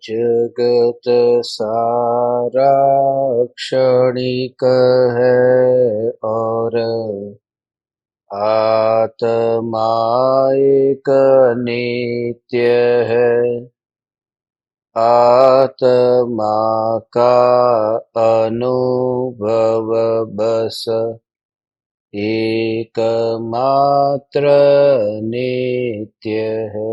जगत सारा क्षणिक है और आत्मा एक नित्य है। आत्मा का अनुभव बस एकमात्र नित्य है।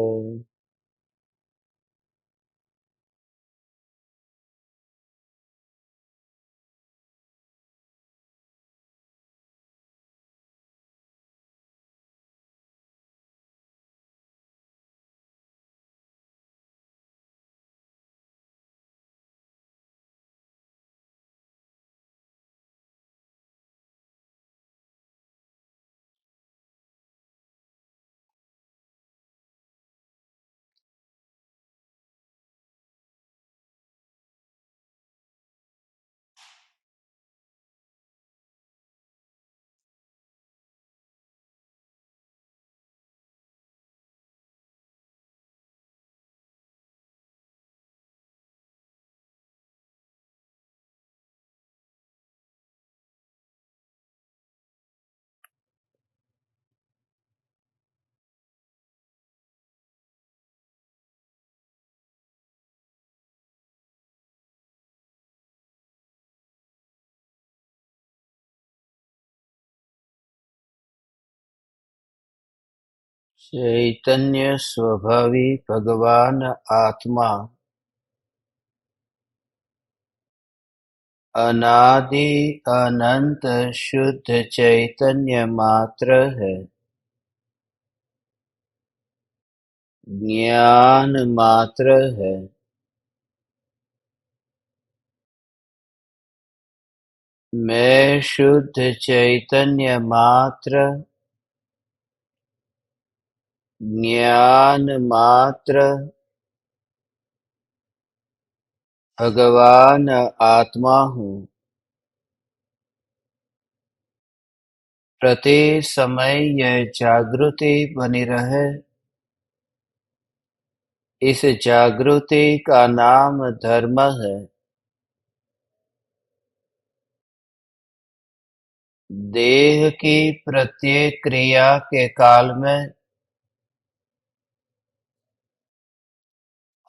चैतन्य स्वभावी भगवान आत्मा अनादि अनंत शुद्ध चैतन्य मात्र है। ज्ञान मात्र है। मैं शुद्ध चैतन्य मात्र, ज्ञान मात्र, भगवान आत्मा हूँ। प्रति समय यह जागृति बनी रहे, इस जागृति का नाम धर्म है। देह की प्रत्येक क्रिया के काल में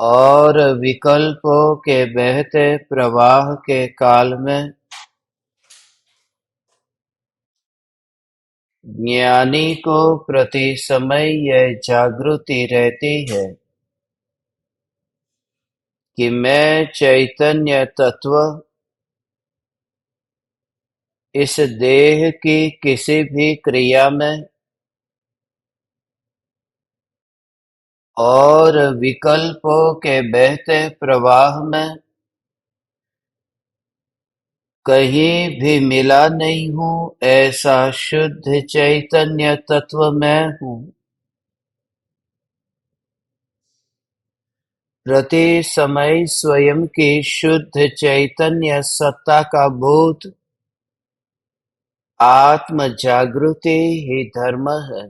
और विकल्पों के बहते प्रवाह के काल में ज्ञानी को प्रति समय यह जागृति रहती है कि मैं चैतन्य तत्व इस देह की किसी भी क्रिया में और विकल्पों के बहते प्रवाह में कहीं भी मिला नहीं हूँ। ऐसा शुद्ध चैतन्य तत्व मैं हूँ। प्रति समय स्वयं की शुद्ध चैतन्य सत्ता का बोध आत्म जागृति ही धर्म है।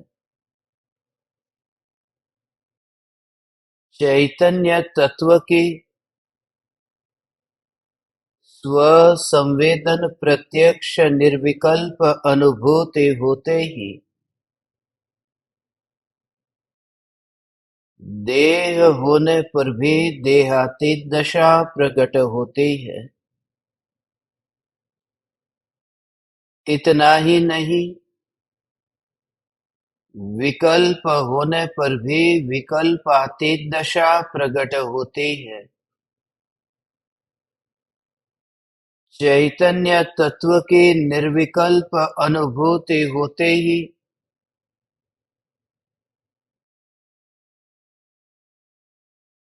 चैतन्य तत्व की स्व संवेदन प्रत्यक्ष निर्विकल्प अनुभूति होते ही देह होने पर भी देहातीत दशा प्रकट होती है। इतना ही नहीं, विकल्प होने पर भी विकल्पातीत दशा प्रकट होती है। चैतन्य तत्व की निर्विकल्प अनुभूति होते ही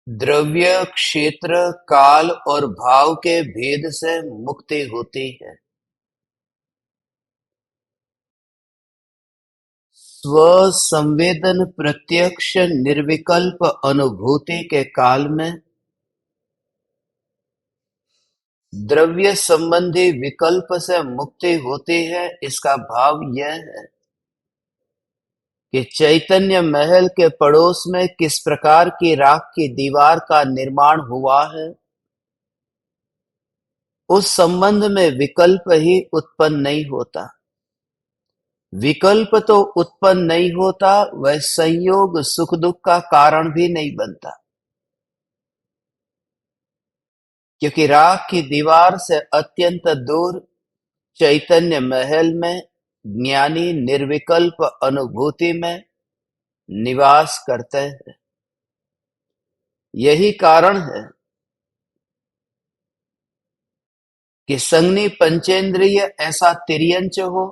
द्रव्य, क्षेत्र, काल और भाव के भेद से मुक्ति होती है। स्व संवेदन प्रत्यक्ष निर्विकल्प अनुभूति के काल में द्रव्य संबंधी विकल्प से मुक्ति होती है। इसका भाव यह है कि चैतन्य महल के पड़ोस में किस प्रकार की राख की दीवार का निर्माण हुआ है, उस संबंध में विकल्प ही उत्पन्न नहीं होता। विकल्प तो उत्पन्न नहीं होता, वह संयोग सुख दुख का कारण भी नहीं बनता, क्योंकि राख की दीवार से अत्यंत दूर चैतन्य महल में ज्ञानी निर्विकल्प अनुभूति में निवास करते हैं। यही कारण है कि संज्ञी पंचेंद्रिय ऐसा तिर्यंच हो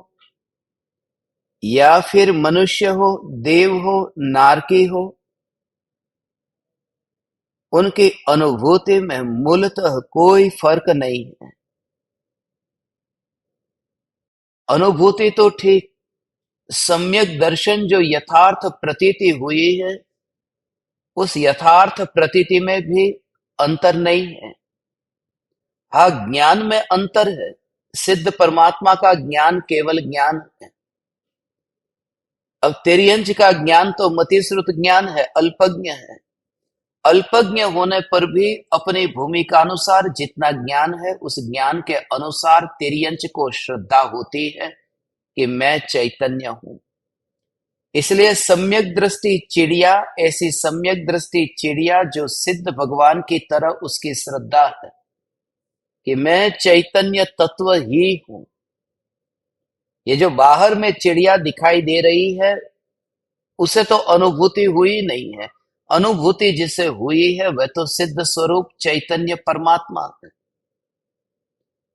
या फिर मनुष्य हो, देव हो, नारकी हो, उनकी अनुभूति में मूलतः कोई फर्क नहीं है। अनुभूति तो ठीक, सम्यक दर्शन जो यथार्थ प्रतीति हुई है, उस यथार्थ प्रतीति में भी अंतर नहीं है। हाँ, ज्ञान में अंतर है। सिद्ध परमात्मा का ज्ञान केवल ज्ञान है। अब तिर्यंच का ज्ञान तो मतिश्रुत ज्ञान है, अल्पज्ञ है। अल्पज्ञ होने पर भी अपनी भूमिका अनुसार जितना ज्ञान है, उस ज्ञान के अनुसार तिर्यंच को श्रद्धा होती है कि मैं चैतन्य हूं। इसलिए सम्यक दृष्टि चिड़िया, ऐसी सम्यक दृष्टि चिड़िया जो सिद्ध भगवान की तरह उसकी श्रद्धा है कि मैं चैतन्य तत्व ही हूं। ये जो बाहर में चिड़िया दिखाई दे रही है, उसे तो अनुभूति हुई नहीं है। अनुभूति जिसे हुई है वह तो सिद्ध स्वरूप चैतन्य परमात्मा है।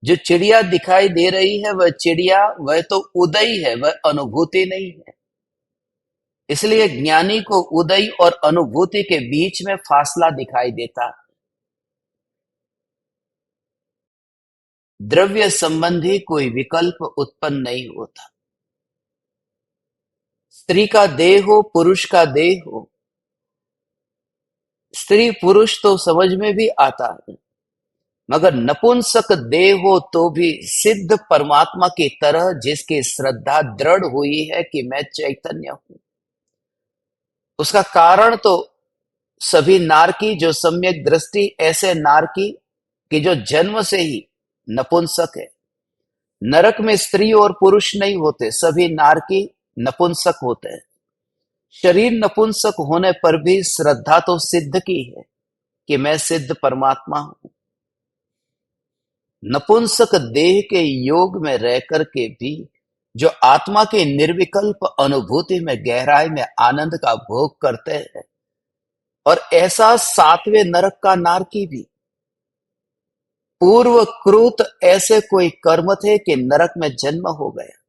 जो चिड़िया दिखाई दे रही है वह चिड़िया, वह तो उदय है, वह अनुभूति नहीं है। इसलिए ज्ञानी को उदय और अनुभूति के बीच में फासला दिखाई देता है। द्रव्य संबंधी कोई विकल्प उत्पन्न नहीं होता। स्त्री का देह हो, पुरुष का देह हो, स्त्री पुरुष तो समझ में भी आता है, मगर नपुंसक देह हो तो भी सिद्ध परमात्मा की तरह जिसकी श्रद्धा दृढ़ हुई है कि मैं चैतन्य हूं, उसका कारण तो सभी नारकी जो सम्यक दृष्टि, ऐसे नारकी कि जो जन्म से ही नपुंसक है। नरक में स्त्री और पुरुष नहीं होते, सभी नारकी नपुंसक होते हैं। शरीर नपुंसक होने पर भी श्रद्धा तो सिद्ध की है कि मैं सिद्ध परमात्मा हूं। नपुंसक देह के योग में रह करके भी जो आत्मा के निर्विकल्प अनुभूति में गहराई में आनंद का भोग करते हैं, और ऐसा सातवें नरक का नारकी भी। पूर्व कृत ऐसे कोई कर्म थे कि नरक में जन्म हो गया,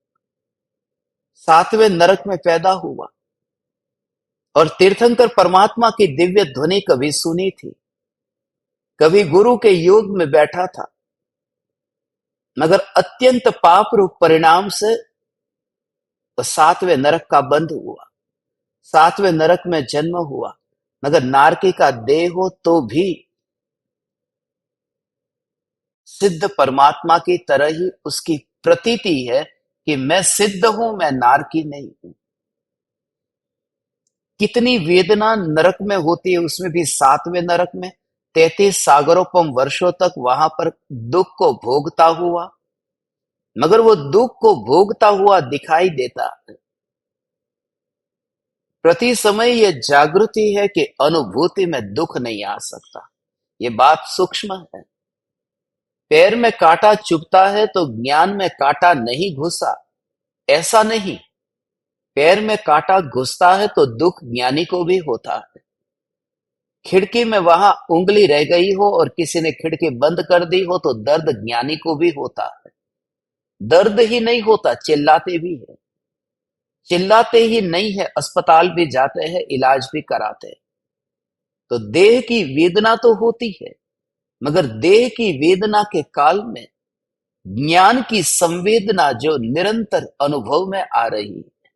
सातवें नरक में पैदा हुआ, और तीर्थंकर परमात्मा की दिव्य ध्वनि कभी सुनी थी, कभी गुरु के योग में बैठा था, मगर अत्यंत पाप रूप परिणाम से सातवें नरक का बंध हुआ, सातवें नरक में जन्म हुआ। मगर नारकी का देह हो तो भी सिद्ध परमात्मा की तरह ही उसकी प्रतीति है कि मैं सिद्ध हूं, मैं नारकी नहीं हूं। कितनी वेदना नरक में होती है, उसमें भी सातवें नरक में 33 सागरोपम वर्षों तक वहां पर दुख को भोगता हुआ, मगर वो दुख को भोगता हुआ दिखाई देता है। प्रति समय यह जागृति है कि अनुभूति में दुख नहीं आ सकता। ये बात सूक्ष्म है। पैर में कांटा चुभता है तो ज्ञान में कांटा नहीं घुसा, ऐसा नहीं। पैर में कांटा घुसता है तो दुख ज्ञानी को भी होता है। खिड़की में वहां उंगली रह गई हो और किसी ने खिड़की बंद कर दी हो तो दर्द ज्ञानी को भी होता है। दर्द ही नहीं होता, चिल्लाते भी है। चिल्लाते ही नहीं है, अस्पताल भी जाते हैं, इलाज भी कराते हैं। तो देह की वेदना तो होती है, मगर देह की वेदना के काल में ज्ञान की संवेदना जो निरंतर अनुभव में आ रही है,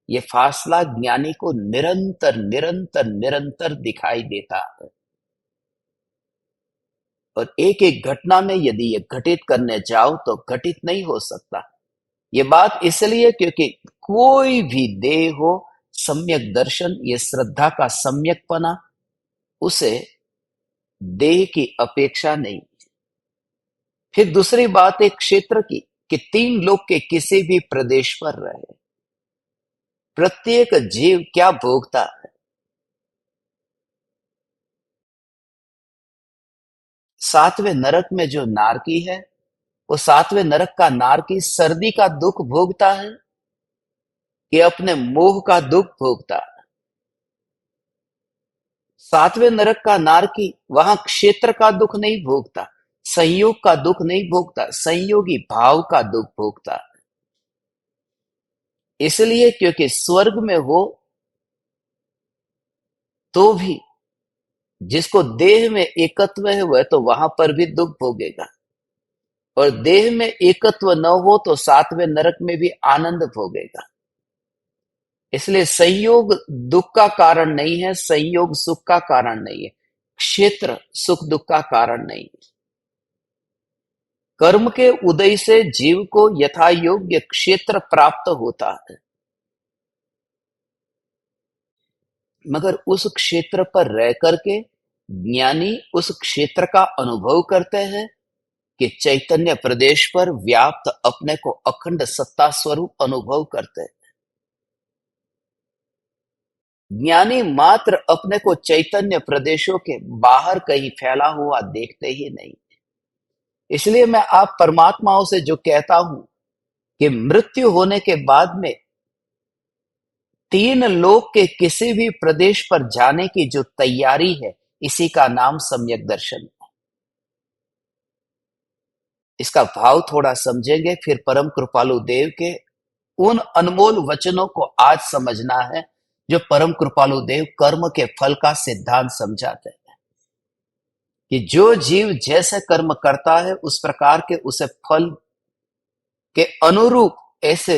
ये फासला ज्ञानी को निरंतर निरंतर निरंतर दिखाई देता है। और एक एक घटना में यदि ये घटित करने जाओ तो घटित नहीं हो सकता। ये बात इसलिए क्योंकि कोई भी देह हो, सम्यक दर्शन, ये श्रद्धा का सम्यकपना, उसे देह की अपेक्षा नहीं। फिर दूसरी बात एक क्षेत्र की, कि 3 लोक के किसी भी प्रदेश पर रहे, प्रत्येक जीव क्या भोगता है। 7वें नरक में जो नारकी है, वो 7वें नरक का नारकी सर्दी का दुख भोगता है कि अपने मोह का दुख भोगता है। 7वें नरक का नारकी वहां क्षेत्र का दुख नहीं भोगता, संयोग का दुख नहीं भोगता, संयोगी भाव का दुख भोगता है। इसलिए क्योंकि स्वर्ग में हो तो भी जिसको देह में एकत्व है वह तो वहां पर भी दुख भोगेगा, और देह में एकत्व न हो तो 7वें नरक में भी आनंद भोगेगा। इसलिए संयोग दुख का कारण नहीं है, संयोग सुख का कारण नहीं है, क्षेत्र सुख दुख का कारण नहीं है। कर्म के उदय से जीव को यथा योग्य क्षेत्र प्राप्त होता है, मगर उस क्षेत्र पर रह करके ज्ञानी उस क्षेत्र का अनुभव करते हैं कि चैतन्य प्रदेश पर व्याप्त अपने को अखंड सत्ता स्वरूप अनुभव करते हैं। ज्ञानी मात्र अपने को चैतन्य प्रदेशों के बाहर कहीं फैला हुआ देखते ही नहीं। इसलिए मैं आप परमात्माओं से जो कहता हूं कि मृत्यु होने के बाद में 3 लोक के किसी भी प्रदेश पर जाने की जो तैयारी है, इसी का नाम सम्यक दर्शन है। इसका भाव थोड़ा समझेंगे, फिर परम कृपालु देव के उन अनमोल वचनों को आज समझना है जो परम कृपालु देव कर्म के फल का सिद्धांत समझाते हैं कि जो जीव जैसे कर्म करता है उस प्रकार के उसे फल के अनुरूप ऐसे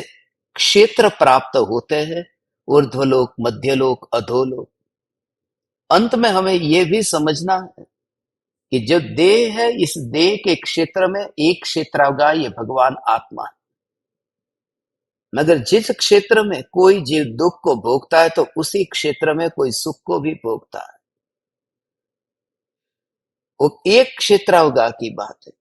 क्षेत्र प्राप्त होते हैं, ऊर्ध्वलोक, मध्यलोक, अधोलोक। अंत में हमें यह भी समझना है कि जो देह है, इस देह के क्षेत्र में एक क्षेत्रावगा ये भगवान आत्मा है, मगर जिस क्षेत्र में कोई जीव दुख को भोगता है तो उसी क्षेत्र में कोई सुख को भी भोगता है। वो एक क्षेत्रावगा की बात है।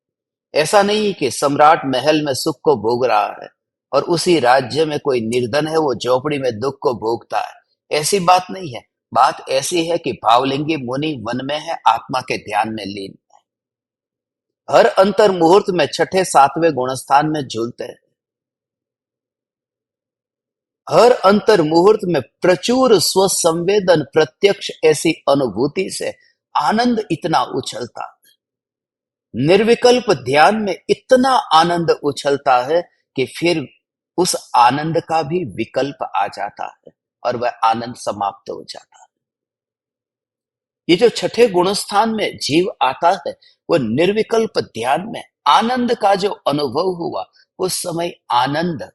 ऐसा नहीं कि सम्राट महल में सुख को भोग रहा है और उसी राज्य में कोई निर्धन है वो झोपड़ी में दुख को भोगता है, ऐसी बात नहीं है। बात ऐसी है कि भावलिंगी मुनि वन में है, आत्मा के ध्यान में लीन है, हर अंतर मुहूर्त में छठे सातवें गुणस्थान में झूलते हैं, हर अंतर मुहूर्त में प्रचुर स्वसंवेदन प्रत्यक्ष ऐसी अनुभूति से आनंद इतना उछलता है, निर्विकल्प ध्यान में इतना आनंद उछलता है कि फिर उस आनंद का भी विकल्प आ जाता है और वह आनंद समाप्त हो जाता है। ये जो छठे गुणस्थान में जीव आता है, वो निर्विकल्प ध्यान में आनंद का जो अनुभव हुआ, उस समय आनंद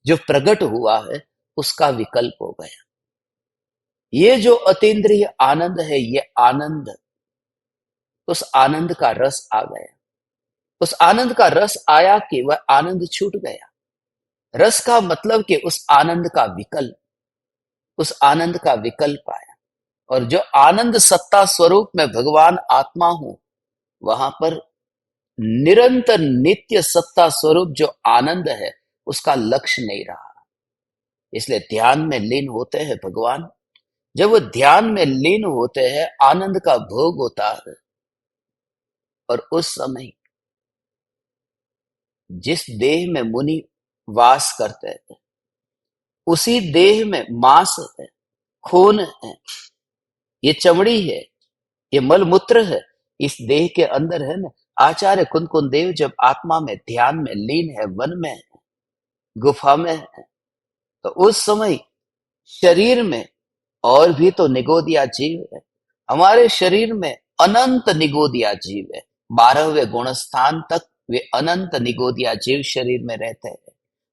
जो प्रकट हुआ है उसका विकल्प हो गया। ये जो अतीन्द्रिय आनंद है, ये आनंद, उस आनंद का रस आ गया। उस आनंद का रस आया कि वह आनंद छूट गया। रस का मतलब कि उस आनंद का विकल्प, उस आनंद का विकल्प आया। और जो आनंद सत्ता स्वरूप में भगवान आत्मा हूं, वहां पर निरंतर नित्य सत्ता स्वरूप जो आनंद है उसका लक्ष्य नहीं रहा। इसलिए ध्यान में लीन होते हैं भगवान। जब वो ध्यान में लीन होते हैं, आनंद का भोग होता है, और उस समय जिस देह में मुनि वास करते हैं, उसी देह में मांस है, खून है, ये चमड़ी है, ये मलमूत्र है, इस देह के अंदर है ना। आचार्य कुंद देव जब आत्मा में ध्यान में लीन है, वन में है, गुफा में है, तो उस समय शरीर में और भी तो निगोदिया जीव है। हमारे शरीर में अनंत निगोदिया जीव है। 12वें गुणस्थान तक वे अनंत निगोदिया जीव शरीर में रहते हैं।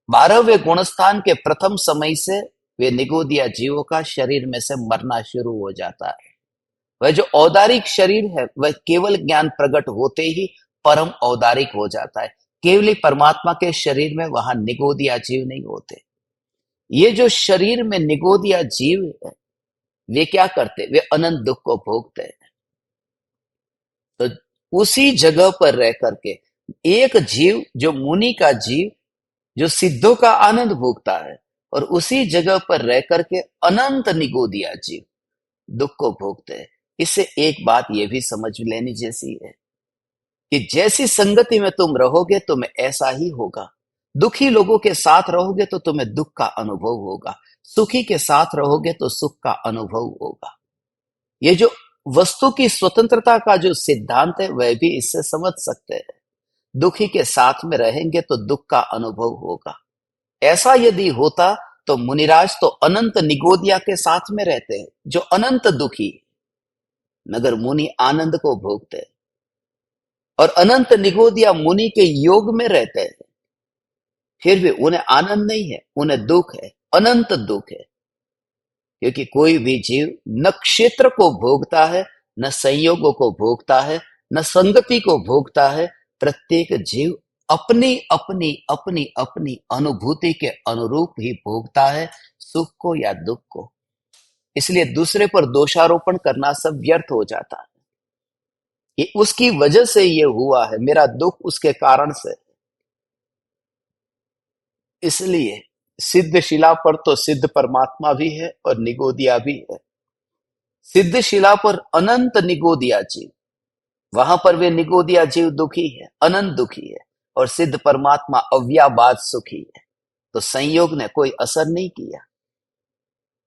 12वें गुणस्थान के प्रथम समय से वे निगोदिया जीवों का शरीर में से मरना शुरू हो जाता है। वह जो औदारिक शरीर है, वह केवल ज्ञान प्रकट होते ही परम औदारिक हो जाता है। केवल परमात्मा के शरीर में वहां निगोदिया जीव नहीं होते। ये जो शरीर में निगोदिया जीव है, वे क्या करते? वे अनंत दुख को भोगते हैं। तो उसी जगह पर रह करके एक जीव, जो मुनि का जीव, जो सिद्धों का आनंद भोगता है, और उसी जगह पर रह करके अनंत निगोदिया जीव दुख को भोगते हैं। इससे एक बात यह भी समझ लेनी जैसी है कि जैसी संगति में तुम रहोगे तुम्हें ऐसा ही होगा। दुखी लोगों के साथ रहोगे तो तुम्हें दुख का अनुभव होगा, सुखी के साथ रहोगे तो सुख का अनुभव होगा। ये जो वस्तु की स्वतंत्रता का जो सिद्धांत है, वह भी इससे समझ सकते हैं। दुखी के साथ में रहेंगे तो दुख का अनुभव होगा। ऐसा यदि होता तो मुनिराज तो अनंत निगोदिया के साथ में रहते हैं, जो अनंत दुखी, मगर मुनि आनंद को भोगते हैं। और अनंत निगोदिया मुनि के योग में रहते हैं, फिर भी उन्हें आनंद नहीं है, उन्हें दुख है, अनंत दुख है। क्योंकि कोई भी जीव न क्षेत्र को भोगता है, न संयोगों को भोगता है, न संगति को भोगता है। प्रत्येक जीव अपनी अपनी अपनी अपनी अनुभूति के अनुरूप ही भोगता है, सुख को या दुख को। इसलिए दूसरे पर दोषारोपण करना सब व्यर्थ हो जाता है। ये उसकी वजह से ये हुआ है, मेरा दुख उसके कारण से। इसलिए सिद्ध शिला पर तो सिद्ध परमात्मा भी है और निगोदिया भी है। सिद्ध शिला पर अनंत निगोदिया जीव, वहां पर वे निगोदिया जीव दुखी है, अनंत दुखी है, और सिद्ध परमात्मा अव्याबाद सुखी है। तो संयोग ने कोई असर नहीं किया।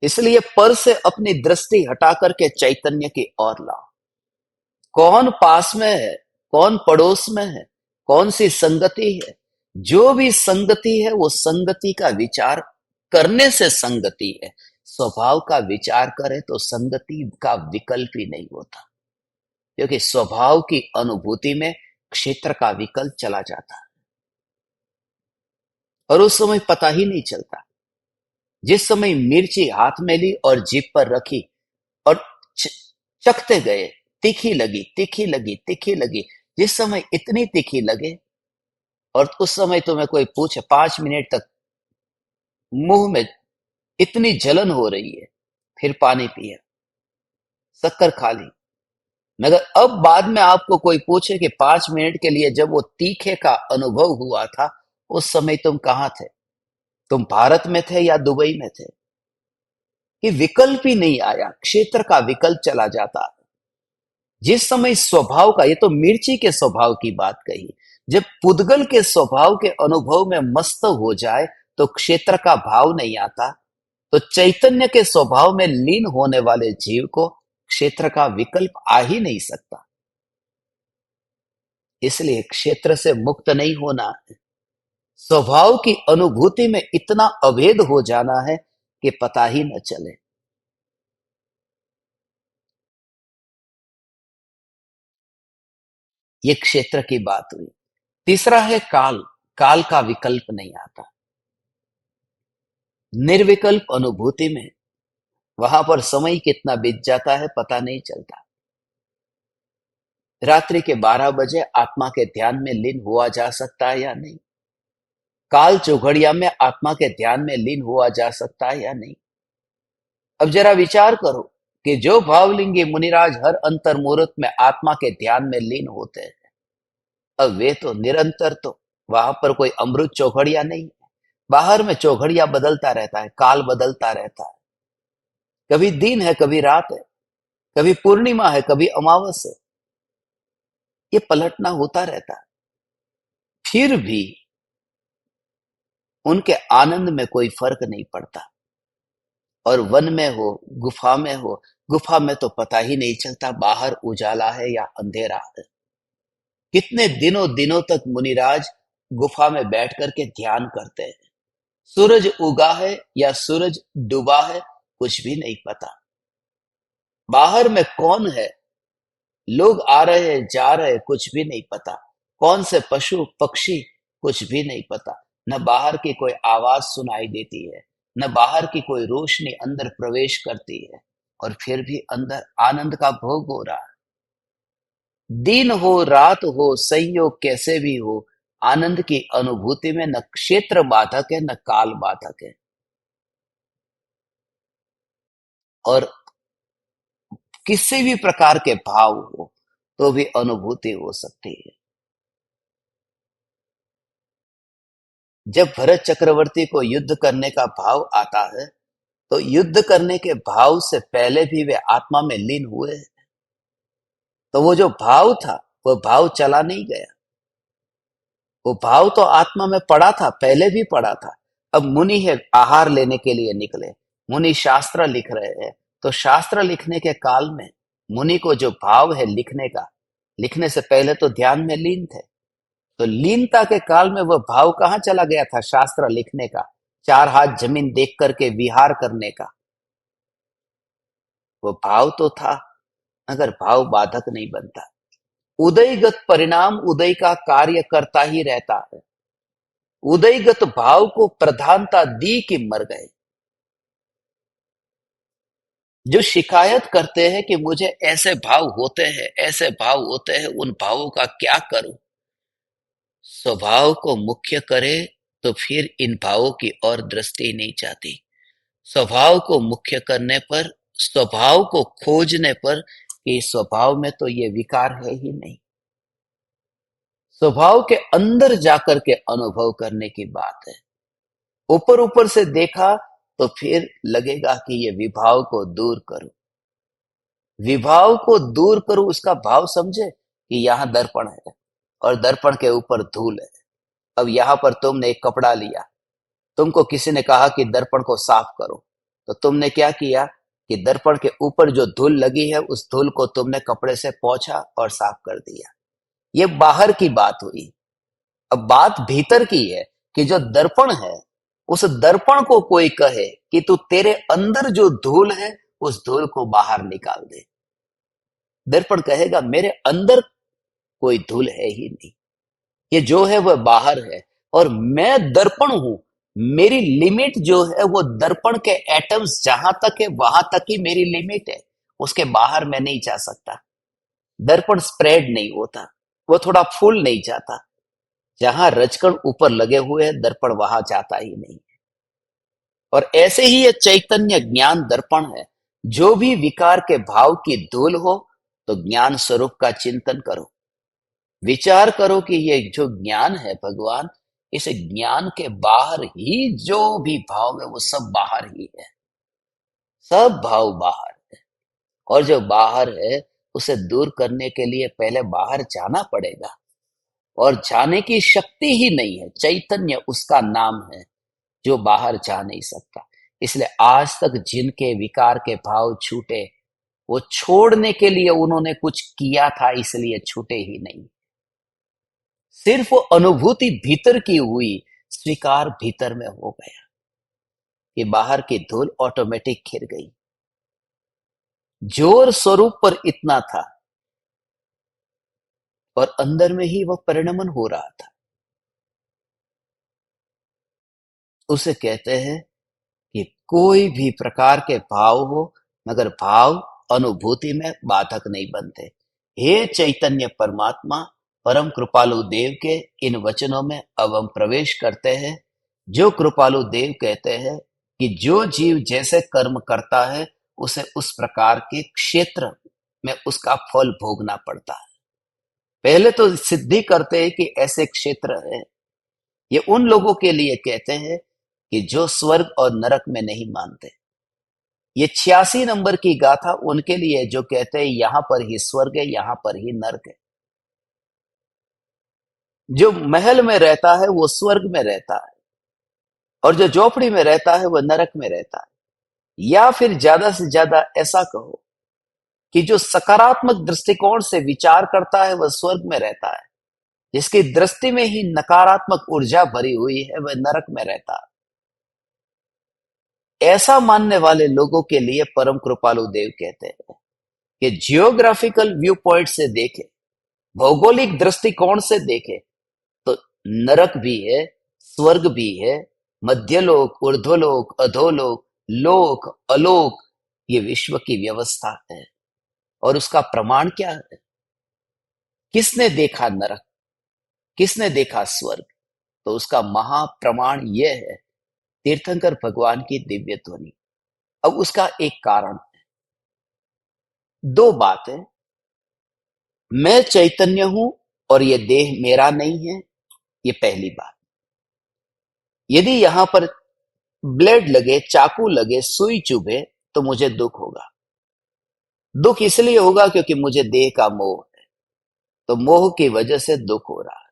इसलिए पर से अपनी दृष्टि हटा करके चैतन्य की ओर लाओ। कौन पास में है, कौन पड़ोस में है, कौन सी संगति है? जो भी संगति है वो संगति का विचार करने से संगति है। स्वभाव का विचार करे तो संगति का विकल्प ही नहीं होता, क्योंकि स्वभाव की अनुभूति में क्षेत्र का विकल्प चला जाता है और उस समय पता ही नहीं चलता। जिस समय मिर्ची हाथ में ली और जीभ पर रखी और चखते गए, तीखी लगी, तीखी लगी, तीखी लगी। जिस समय इतनी तीखी लगे और उस समय तुम्हें कोई पूछे 5 मिनट तक मुंह में इतनी जलन हो रही है, फिर पानी पिया, शक्कर खा ली। मगर अब बाद में आपको कोई पूछे कि 5 मिनट के लिए जब वो तीखे का अनुभव हुआ था, उस समय तुम कहाँ थे? तुम भारत में थे या दुबई में थे? कि विकल्प ही नहीं आया, क्षेत्र का विकल्प चला जाता। जिस समय स्वभाव का, ये तो मिर्ची के स्वभाव की बात कही, जब पुद्गल के स्वभाव के अनुभव में मस्त हो जाए तो क्षेत्र का भाव नहीं आता। तो चैतन्य के स्वभाव में लीन होने वाले जीव को क्षेत्र का विकल्प आ ही नहीं सकता। इसलिए क्षेत्र से मुक्त नहीं होना है, स्वभाव की अनुभूति में इतना अभेद हो जाना है कि पता ही न चले। ये क्षेत्र की बात हुई। तीसरा है काल। काल का विकल्प नहीं आता। निर्विकल्प अनुभूति में वहां पर समय कितना बीत जाता है पता नहीं चलता। रात्रि के 12 बजे आत्मा के ध्यान में लीन हुआ जा सकता है या नहीं? काल चौघड़िया में आत्मा के ध्यान में लीन हुआ जा सकता है या नहीं? अब जरा विचार करो कि जो भावलिंगी मुनिराज हर अंतर मुहूर्त में आत्मा के ध्यान में लीन होते हैं, अब वे तो निरंतर, तो वहां पर कोई अमृत चौघड़िया नहीं है। बाहर में चौघड़िया बदलता रहता है, काल बदलता रहता है। कभी दिन है, कभी रात है, कभी पूर्णिमा है, कभी अमावस है। ये पलटना होता रहता है। फिर भी उनके आनंद में कोई फर्क नहीं पड़ता। और वन में हो, गुफा में हो, गुफा में तो पता ही नहीं चलता बाहर उजाला है या अंधेरा है। कितने दिनों दिनों तक मुनिराज गुफा में बैठ करके ध्यान करते हैं। सूरज उगा है या सूरज डूबा है, कुछ भी नहीं पता। बाहर में कौन है, लोग आ रहे हैं, जा रहे हैं, कुछ भी नहीं पता। कौन से पशु पक्षी, कुछ भी नहीं पता। न बाहर की कोई आवाज सुनाई देती है, न बाहर की कोई रोशनी अंदर प्रवेश करती है, और फिर भी अंदर आनंद का भोग हो रहा है। दिन हो, रात हो, संयोग कैसे भी हो, आनंद की अनुभूति में न क्षेत्र बाधक है, न काल बाधक है। और किसी भी प्रकार के भाव हो तो भी अनुभूति हो सकती है। जब भरत चक्रवर्ती को युद्ध करने का भाव आता है तो युद्ध करने के भाव से पहले भी वे आत्मा में लीन हुए। तो वो जो भाव था वो भाव चला नहीं गया, वो भाव तो आत्मा में पड़ा था, पहले भी पड़ा था। अब मुनि है, आहार लेने के लिए निकले, मुनि शास्त्र लिख रहे हैं। तो शास्त्र लिखने के काल में मुनि को जो भाव है लिखने का, लिखने से पहले तो ध्यान में लीन थे। तो लीनता के काल में वह भाव कहाँ चला गया था? शास्त्र लिखने का, चार हाथ जमीन देख करके विहार करने का, वो भाव तो था, मगर भाव बाधक नहीं बनता। उदयगत परिणाम उदय का कार्य करता ही रहता है। उदयगत भाव को प्रधानता दी कि मर गए। जो शिकायत करते हैं कि मुझे ऐसे भाव होते हैं, ऐसे भाव होते हैं, उन भावों का क्या करूं? स्वभाव को मुख्य करे तो फिर इन भावों की और दृष्टि नहीं जाती। स्वभाव को मुख्य करने पर, स्वभाव को खोजने पर, कि स्वभाव में तो ये विकार है ही नहीं, स्वभाव के अंदर जाकर के अनुभव करने की बात है। ऊपर ऊपर से देखा तो फिर लगेगा कि ये विभाव को दूर करो, विभाव को दूर करो, उसका भाव समझे कि यहां दर्पण है और दर्पण के ऊपर धूल है। अब यहां पर तुमने एक कपड़ा लिया, तुमको किसी ने कहा कि दर्पण को साफ करो, तो तुमने क्या किया कि दर्पण के ऊपर जो धूल लगी है उस धूल को तुमने कपड़े से पोंछा और साफ कर दिया। ये बाहर की बात हुई। अब बात भीतर की है कि जो दर्पण है, उस दर्पण को कोई कहे कि तू तेरे अंदर जो धूल है उस धूल को बाहर निकाल दे। दर्पण कहेगा मेरे अंदर कोई धूल है ही नहीं, ये जो है वह बाहर है और मैं दर्पण हूं। मेरी लिमिट जो है वो दर्पण के एटम्स जहां तक है वहां तक ही मेरी लिमिट है, उसके बाहर मैं नहीं जा सकता। दर्पण स्प्रेड नहीं होता, वो थोड़ा फूल नहीं जाता। जहां रजकण ऊपर लगे हुए हैं दर्पण वहां जाता ही नहीं। और ऐसे ही ये चैतन्य ज्ञान दर्पण है। जो भी विकार के भाव की धूल हो तो ज्ञान स्वरूप का चिंतन करो, विचार करो कि ये जो ज्ञान है भगवान, इस ज्ञान के बाहर ही जो भी भाव है वो सब बाहर ही है, सब भाव बाहर है। और जो बाहर है उसे दूर करने के लिए पहले बाहर जाना पड़ेगा, और जाने की शक्ति ही नहीं है। चैतन्य उसका नाम है जो बाहर जा नहीं सकता। इसलिए आज तक जिनके विकार के भाव छूटे, वो छोड़ने के लिए उन्होंने कुछ किया था, इसलिए छूटे ही नहीं। सिर्फ वो अनुभूति भीतर की हुई, स्वीकार भीतर में हो गया कि बाहर की धूल ऑटोमेटिक खिर गई। जोर स्वरूप पर इतना था और अंदर में ही वह परिणमन हो रहा था। उसे कहते हैं कि कोई भी प्रकार के भाव हो, मगर भाव अनुभूति में बाधक नहीं बनते। हे चैतन्य परमात्मा, परम कृपालु देव के इन वचनों में अब हम प्रवेश करते हैं। जो कृपालु देव कहते हैं कि जो जीव जैसे कर्म करता है उसे उस प्रकार के क्षेत्र में उसका फल भोगना पड़ता है। पहले तो सिद्धि करते हैं कि ऐसे क्षेत्र है। ये उन लोगों के लिए कहते हैं कि जो स्वर्ग और नरक में नहीं मानते। ये 86 नंबर की गाथा उनके लिए जो कहते हैं यहां पर ही स्वर्ग है, यहां पर ही नरक है। जो महल में रहता है वो स्वर्ग में रहता है, और जो झोपड़ी में रहता है वो नरक में रहता है। या फिर ज्यादा से ज्यादा ऐसा कहो कि जो सकारात्मक दृष्टिकोण से विचार करता है वह स्वर्ग में रहता है, जिसकी दृष्टि में ही नकारात्मक ऊर्जा भरी हुई है वह नरक में रहता है। ऐसा मानने वाले लोगों के लिए परम कृपालु देव कहते हैं कि जियोग्राफिकल व्यू पॉइंट से देखे, भौगोलिक दृष्टिकोण से देखे, तो नरक भी है, स्वर्ग भी है, मध्यलोक, ऊर्ध्वलोक, अधोलोक, लोक, अलोक, ये विश्व की व्यवस्था है। और उसका प्रमाण क्या है? किसने देखा नरक, किसने देखा स्वर्ग? तो उसका महाप्रमाण यह है तीर्थंकर भगवान की दिव्य ध्वनि। अब उसका एक कारण है, दो बात है, मैं चैतन्य हूं और ये देह मेरा नहीं है। ये पहली बात। यदि यहां पर ब्लेड लगे, चाकू लगे, सुई चुभे तो मुझे दुख होगा। दुख इसलिए होगा क्योंकि मुझे देह का मोह है, तो मोह की वजह से दुख हो रहा है।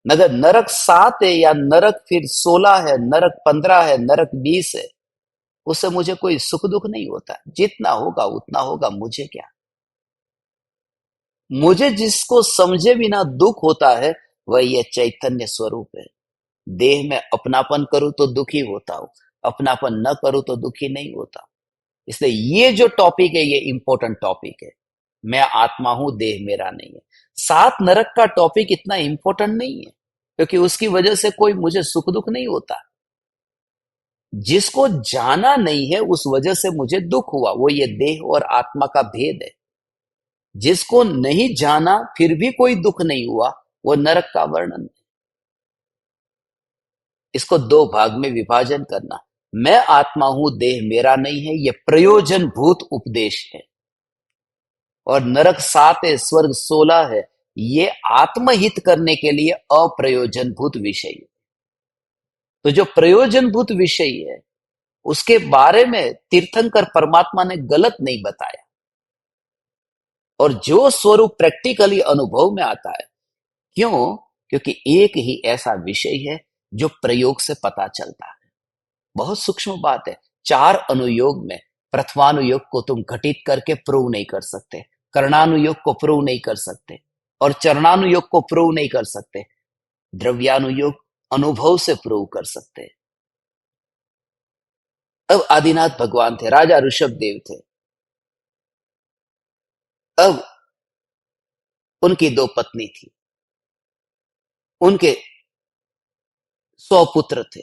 अगर नरक 7 है या नरक फिर 16 है, नरक 15 है, नरक 20 है, उससे मुझे कोई सुख दुख नहीं होता। जितना होगा उतना होगा, मुझे क्या। मुझे जिसको समझे बिना दुख होता है वह ये चैतन्य स्वरूप है। देह में अपनापन करूं तो दुखी होता हूं, अपनापन न करूं तो दुखी नहीं होता। इसलिए ये जो टॉपिक है ये इंपॉर्टेंट टॉपिक है। मैं आत्मा हूं, देह मेरा नहीं है। 7 नरक का टॉपिक इतना इंपॉर्टेंट नहीं है क्योंकि उसकी वजह से कोई मुझे सुख दुख नहीं होता। जिसको जाना नहीं है उस वजह से मुझे दुख हुआ, वो ये देह और आत्मा का भेद है। जिसको नहीं जाना फिर भी कोई दुख नहीं हुआ, वो नरक का वर्णन है। इसको दो भाग में विभाजन करना। मैं आत्मा हूं, देह मेरा नहीं है, यह प्रयोजन भूत उपदेश है। और नरक 7 है, स्वर्ग 16 है, ये आत्महित करने के लिए अप्रयोजन भूत विषय है। तो जो प्रयोजन भूत विषय है उसके बारे में तीर्थंकर परमात्मा ने गलत नहीं बताया। और जो स्वरूप प्रैक्टिकली अनुभव में आता है, क्यों? क्योंकि एक ही ऐसा विषय है जो प्रयोग से पता चलता है। बहुत सूक्ष्म बात है। 4 अनुयोग में प्रथमानुयोग को तुम घटित करके प्रूव नहीं कर सकते, कर्णानुयोग को प्रूव नहीं कर सकते, और चरणानुयोग को प्रूव नहीं कर सकते। द्रव्यानुयोग अनुभव से प्रूव कर सकते हैं। अब आदिनाथ भगवान थे, राजा ऋषभ देव थे। अब उनकी 2 पत्नी थी, उनके 100 पुत्र थे,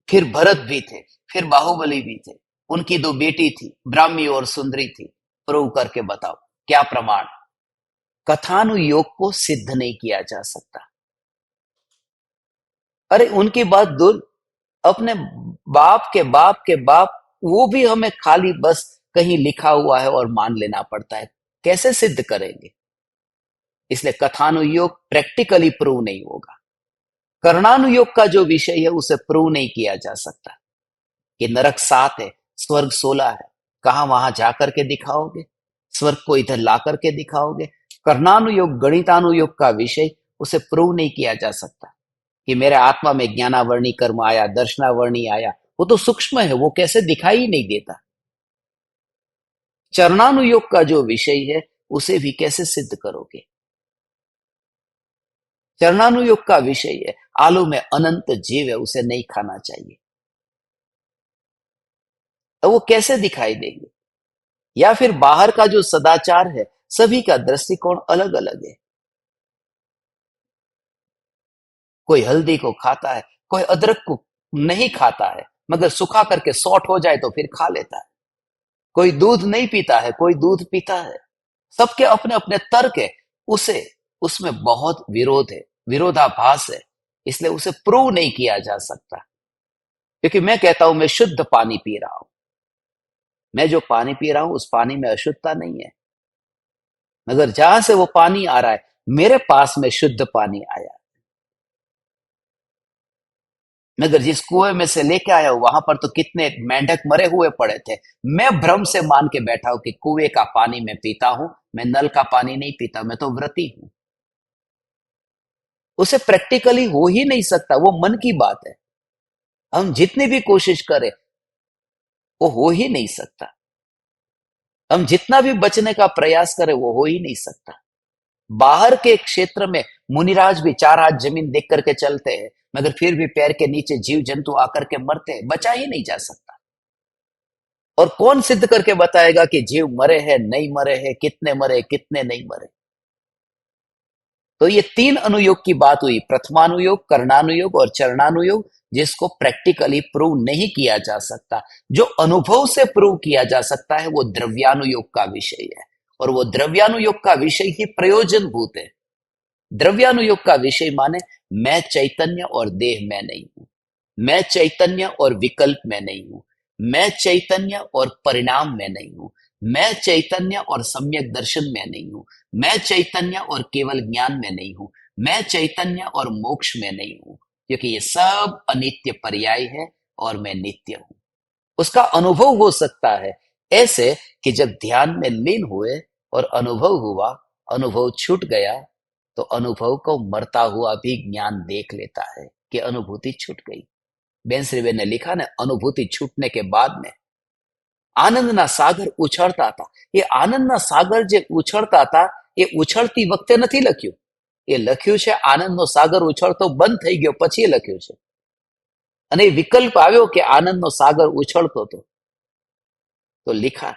फिर भरत भी थे, फिर बाहुबली भी थे। उनकी 2 बेटी थी, ब्राह्मी और सुंदरी थी। प्रूव करके बताओ, क्या प्रमाण? कथानुयोग को सिद्ध नहीं किया जा सकता। अरे उनकी बात दूर, अपने बाप के बाप के बाप, वो भी हमें खाली बस कहीं लिखा हुआ है और मान लेना पड़ता है। कैसे सिद्ध करेंगे? इसलिए कथानुयोग प्रैक्टिकली प्रूव नहीं होगा। कर्णानुयोग का जो विषय है उसे प्रूव नहीं किया जा सकता कि नरक 7 है, स्वर्ग 16 है। कहां वहां जाकर के दिखाओगे? स्वर्ग को इधर ला करके दिखाओगे? कर्णानुयोग गणितानुयोग का विषय, उसे प्रूव नहीं किया जा सकता कि मेरे आत्मा में ज्ञानावर्णी कर्म आया, दर्शनावर्णी आया। वो तो सूक्ष्म है, वो कैसे दिखाई ही नहीं देता। चरणानुयोग का जो विषय है उसे भी कैसे सिद्ध करोगे? चरणानुयोग का विषय है आलू में अनंत जीव है, उसे नहीं खाना चाहिए, तो वो कैसे दिखाई देंगे? या फिर बाहर का जो सदाचार है, सभी का दृष्टिकोण अलग अलग है। कोई हल्दी को खाता है, कोई अदरक को नहीं खाता है, मगर सुखा करके सॉट हो जाए तो फिर खा लेता है। कोई दूध नहीं पीता है, कोई दूध पीता है। सबके अपने अपने तर्क है। उसे उसमें बहुत विरोध है, विरोधाभास है। इसलिए उसे प्रूव नहीं किया जा सकता। क्योंकि मैं कहता हूं मैं शुद्ध पानी पी रहा हूं, मैं जो पानी पी रहा हूं उस पानी में अशुद्धता नहीं है, मगर जहां से वो पानी आ रहा है मेरे पास में शुद्ध पानी आया। मगर जिस कुएं में से लेके आया हूं वहां पर तो कितने मेंढक मरे हुए पड़े थे। मैं भ्रम से मान के बैठा हूं कि कुएं का पानी मैं पीता हूं, मैं नल का पानी नहीं पीता, मैं तो व्रती हूं। उसे प्रैक्टिकली हो ही नहीं सकता, वो मन की बात है। हम जितनी भी कोशिश करें वो हो ही नहीं सकता। हम जितना भी बचने का प्रयास करें वो हो ही नहीं सकता। बाहर के क्षेत्र में मुनिराज भी 4 हाथ जमीन देख करके चलते हैं, मगर फिर भी पैर के नीचे जीव जंतु आकर के मरते हैं, बचा ही नहीं जा सकता। और कौन सिद्ध करके बताएगा कि जीव मरे हैं, नहीं मरे हैं, कितने मरे, कितने नहीं मरे? तो ये 3 अनुयोग की बात हुई, प्रथमानुयोग, कर्णानुयोग और चरणानुयोग, जिसको प्रैक्टिकली प्रूव नहीं किया जा सकता। जो अनुभव से प्रूव किया जा सकता है वो द्रव्यानुयोग का विषय है, और वो द्रव्यानुयोग का विषय ही प्रयोजन भूत है। द्रव्यानुयोग का विषय माने मैं चैतन्य और देह मैं नहीं हूं, मैं चैतन्य और विकल्प मैं नहीं हूं, मैं चैतन्य और परिणाम में नहीं हूं। मैं चैतन्य और सम्यक दर्शन में नहीं हूं। मैं चैतन्य और केवल ज्ञान में नहीं हूं। मैं चैतन्य और मोक्ष में नहीं हूं, क्योंकि ये सब अनित्य पर्याय है और मैं नित्य हूं। उसका अनुभव हो सकता है ऐसे कि जब ध्यान में लीन हुए और अनुभव हुआ, अनुभव छूट गया, तो अनुभव को मरता हुआ भी ज्ञान देख लेता है कि अनुभूति छूट गई। बेन श्रीवेन ने लिखा ना, अनुभूति छूटने के बाद में आनंदना सागर उछળતા था। ये आनंदना सागर જે ઉછળતા હતા એ ઉછળતી વખતે નથી લખ્યું, એ લખ્યું છે આનંદનો સાગર ઉછળતો બંધ થઈ ગયો પછી લખ્યું છે। અને વિકલ્પ આવ્યો કે આનંદનો સાગર ઉછળતો હતો तो लिखा,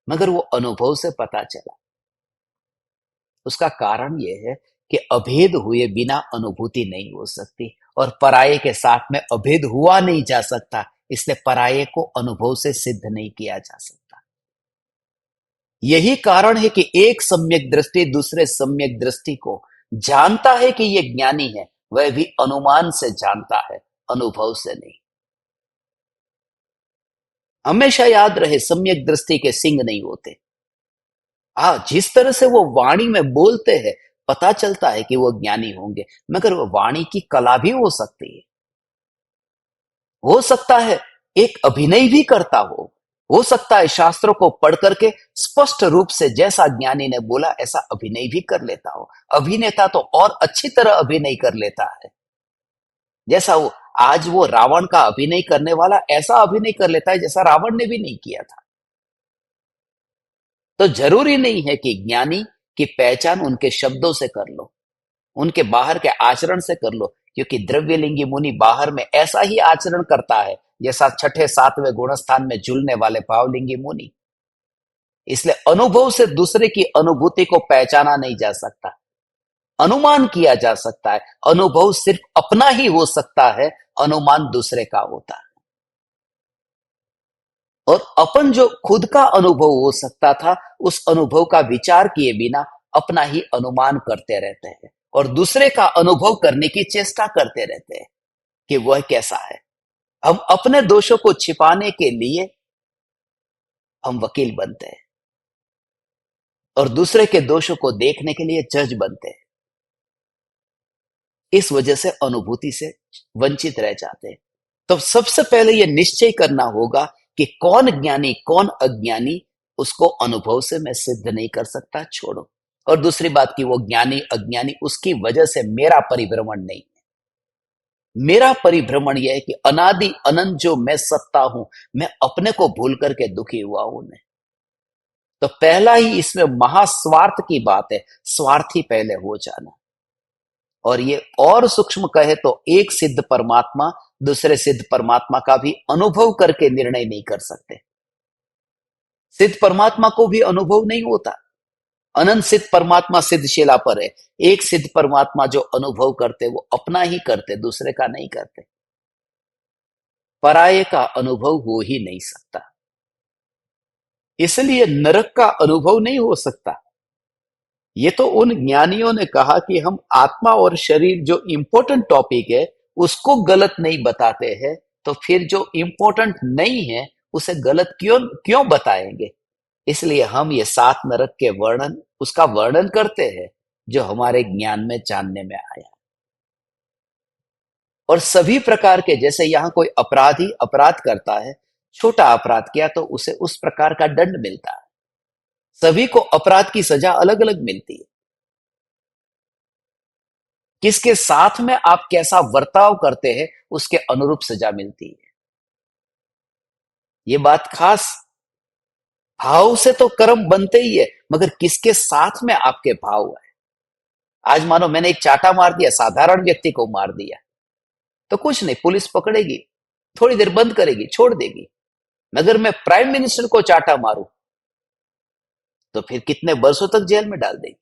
मगर वो अनुभव से पता चला। उसका कारण ये है कि अभेद हुए बिना अनुभूति नहीं हो सकती, और पराये के साथ में अभेद हुआ नहीं जा सकता, इसलिए पराये को अनुभव से सिद्ध नहीं किया जा सकता। यही कारण है कि एक सम्यक दृष्टि दूसरे सम्यक दृष्टि को जानता है कि ये ज्ञानी है, वह भी अनुमान से जानता है, अनुभव से नहीं। हमेशा याद रहे, सम्यक दृष्टि के सिंग नहीं होते। हाँ, जिस तरह से वो वाणी में बोलते हैं पता चलता है कि वो ज्ञानी होंगे, मगर वो वाणी की कला भी हो सकता है एक अभिनय भी करता हो सकता है शास्त्रों को पढ़ करके स्पष्ट रूप से जैसा ज्ञानी ने बोला ऐसा अभिनय भी कर लेता हो। अभिनेता तो और अच्छी तरह अभिनय कर लेता है, जैसा वो आज वो रावण का अभिनय करने वाला ऐसा अभिनय कर लेता है जैसा रावण ने भी नहीं किया था। तो जरूरी नहीं है कि ज्ञानी की पहचान उनके शब्दों से कर लो, उनके बाहर के आचरण से कर लो, क्योंकि द्रव्यलिंगी मुनि बाहर में ऐसा ही आचरण करता है जैसा छठे सातवें गुणस्थान में झूलने वाले भावलिंगी मुनि। इसलिए अनुभव से दूसरे की अनुभूति को पहचाना नहीं जा सकता, अनुमान किया जा सकता है। अनुभव सिर्फ अपना ही हो सकता है, अनुमान दूसरे का होता है। और अपन जो खुद का अनुभव हो सकता था, उस अनुभव का विचार किए बिना अपना ही अनुमान करते रहते हैं और दूसरे का अनुभव करने की चेष्टा करते रहते हैं कि वह कैसा है। हम अपने दोषों को छिपाने के लिए हम वकील बनते हैं और दूसरे के दोषों को देखने के लिए जज बनते हैं। इस वजह से अनुभूति से वंचित रह जाते हैं। तो सबसे पहले यह निश्चय करना होगा कि कौन ज्ञानी कौन अज्ञानी, उसको अनुभव से मैं सिद्ध नहीं कर सकता, छोड़ो। और दूसरी बात कि वो ज्ञानी अज्ञानी उसकी वजह से मेरा परिभ्रमण नहीं है। मेरा परिभ्रमण यह है कि अनादि अनंत जो मैं सत्ता हूं, मैं अपने को भूल करके दुखी हुआ हूं मैं। तो पहला ही इसमें महास्वार्थ की बात है, स्वार्थी पहले हो जाना। और ये और सूक्ष्म कहे तो एक सिद्ध परमात्मा दूसरे सिद्ध परमात्मा का भी अनुभव करके निर्णय नहीं कर सकते। सिद्ध परमात्मा को भी अनुभव नहीं होता। अनंत सिद्ध परमात्मा सिद्ध शिला पर है। एक सिद्ध परमात्मा जो अनुभव करते वो अपना ही करते, दूसरे का नहीं करते। पराये का अनुभव हो ही नहीं सकता, इसलिए नरक का अनुभव नहीं हो सकता। ये तो उन ज्ञानियों ने कहा कि हम आत्मा और शरीर जो इंपॉर्टेंट टॉपिक है उसको गलत नहीं बताते हैं, तो फिर जो इंपॉर्टेंट नहीं है उसे गलत क्यों क्यों बताएंगे। इसलिए हम ये 7 नरक के वर्णन उसका वर्णन करते हैं जो हमारे ज्ञान में जानने में आया। और सभी प्रकार के, जैसे यहां कोई अपराधी अपराध करता है, छोटा अपराध किया तो उसे उस प्रकार का दंड मिलता है। सभी को अपराध की सजा अलग अलग मिलती है। किसके साथ में आप कैसा बर्ताव करते हैं उसके अनुरूप सजा मिलती है। ये बात खास, भाव से तो कर्म बनते ही है, मगर किसके साथ में आपके भाव है। आज मानो मैंने एक चाटा मार दिया, साधारण व्यक्ति को मार दिया, तो कुछ नहीं, पुलिस पकड़ेगी, थोड़ी देर बंद करेगी, छोड़ देगी। मगर मैं प्राइम मिनिस्टर को चाटा मारूं तो फिर कितने वर्षों तक जेल में डाल देगी।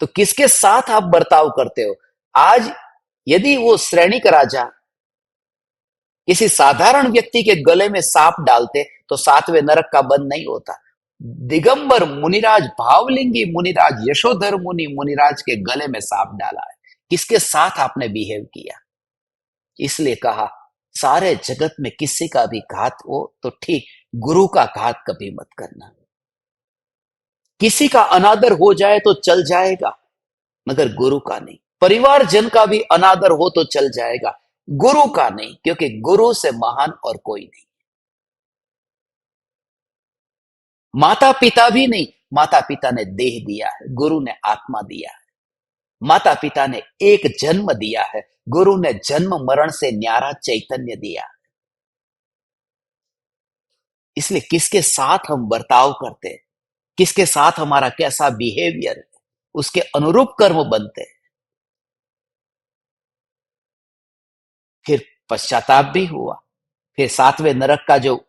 तो किसके साथ आप बर्ताव करते हो। आज यदि वो श्रेणी का राजा किसी साधारण व्यक्ति के गले में सांप डालते तो 7वें नरक का बंद नहीं होता। दिगंबर मुनिराज, भावलिंगी मुनिराज, यशोधर मुनि मुनिराज के गले में सांप डाला है। किसके साथ आपने बिहेव किया। इसलिए कहा सारे जगत में किसी का भी घात हो तो ठीक, गुरु का घात कभी मत करना। किसी का अनादर हो जाए तो चल जाएगा, मगर गुरु का नहीं। परिवार जन का भी अनादर हो तो चल जाएगा, गुरु का नहीं, क्योंकि गुरु से महान और कोई नहीं। माता पिता भी नहीं, माता पिता ने देह दिया है, गुरु ने आत्मा दिया है। माता पिता ने एक जन्म दिया है, गुरु ने जन्म मरण से न्यारा चैतन्य दिया। इसलिए किसके साथ हम बर्ताव करते हैं, किसके साथ हमारा कैसा बिहेवियर है, उसके अनुरूप कर्म बनते हैं। फिर पश्चाताप भी हुआ, फिर सातवें नरक का जो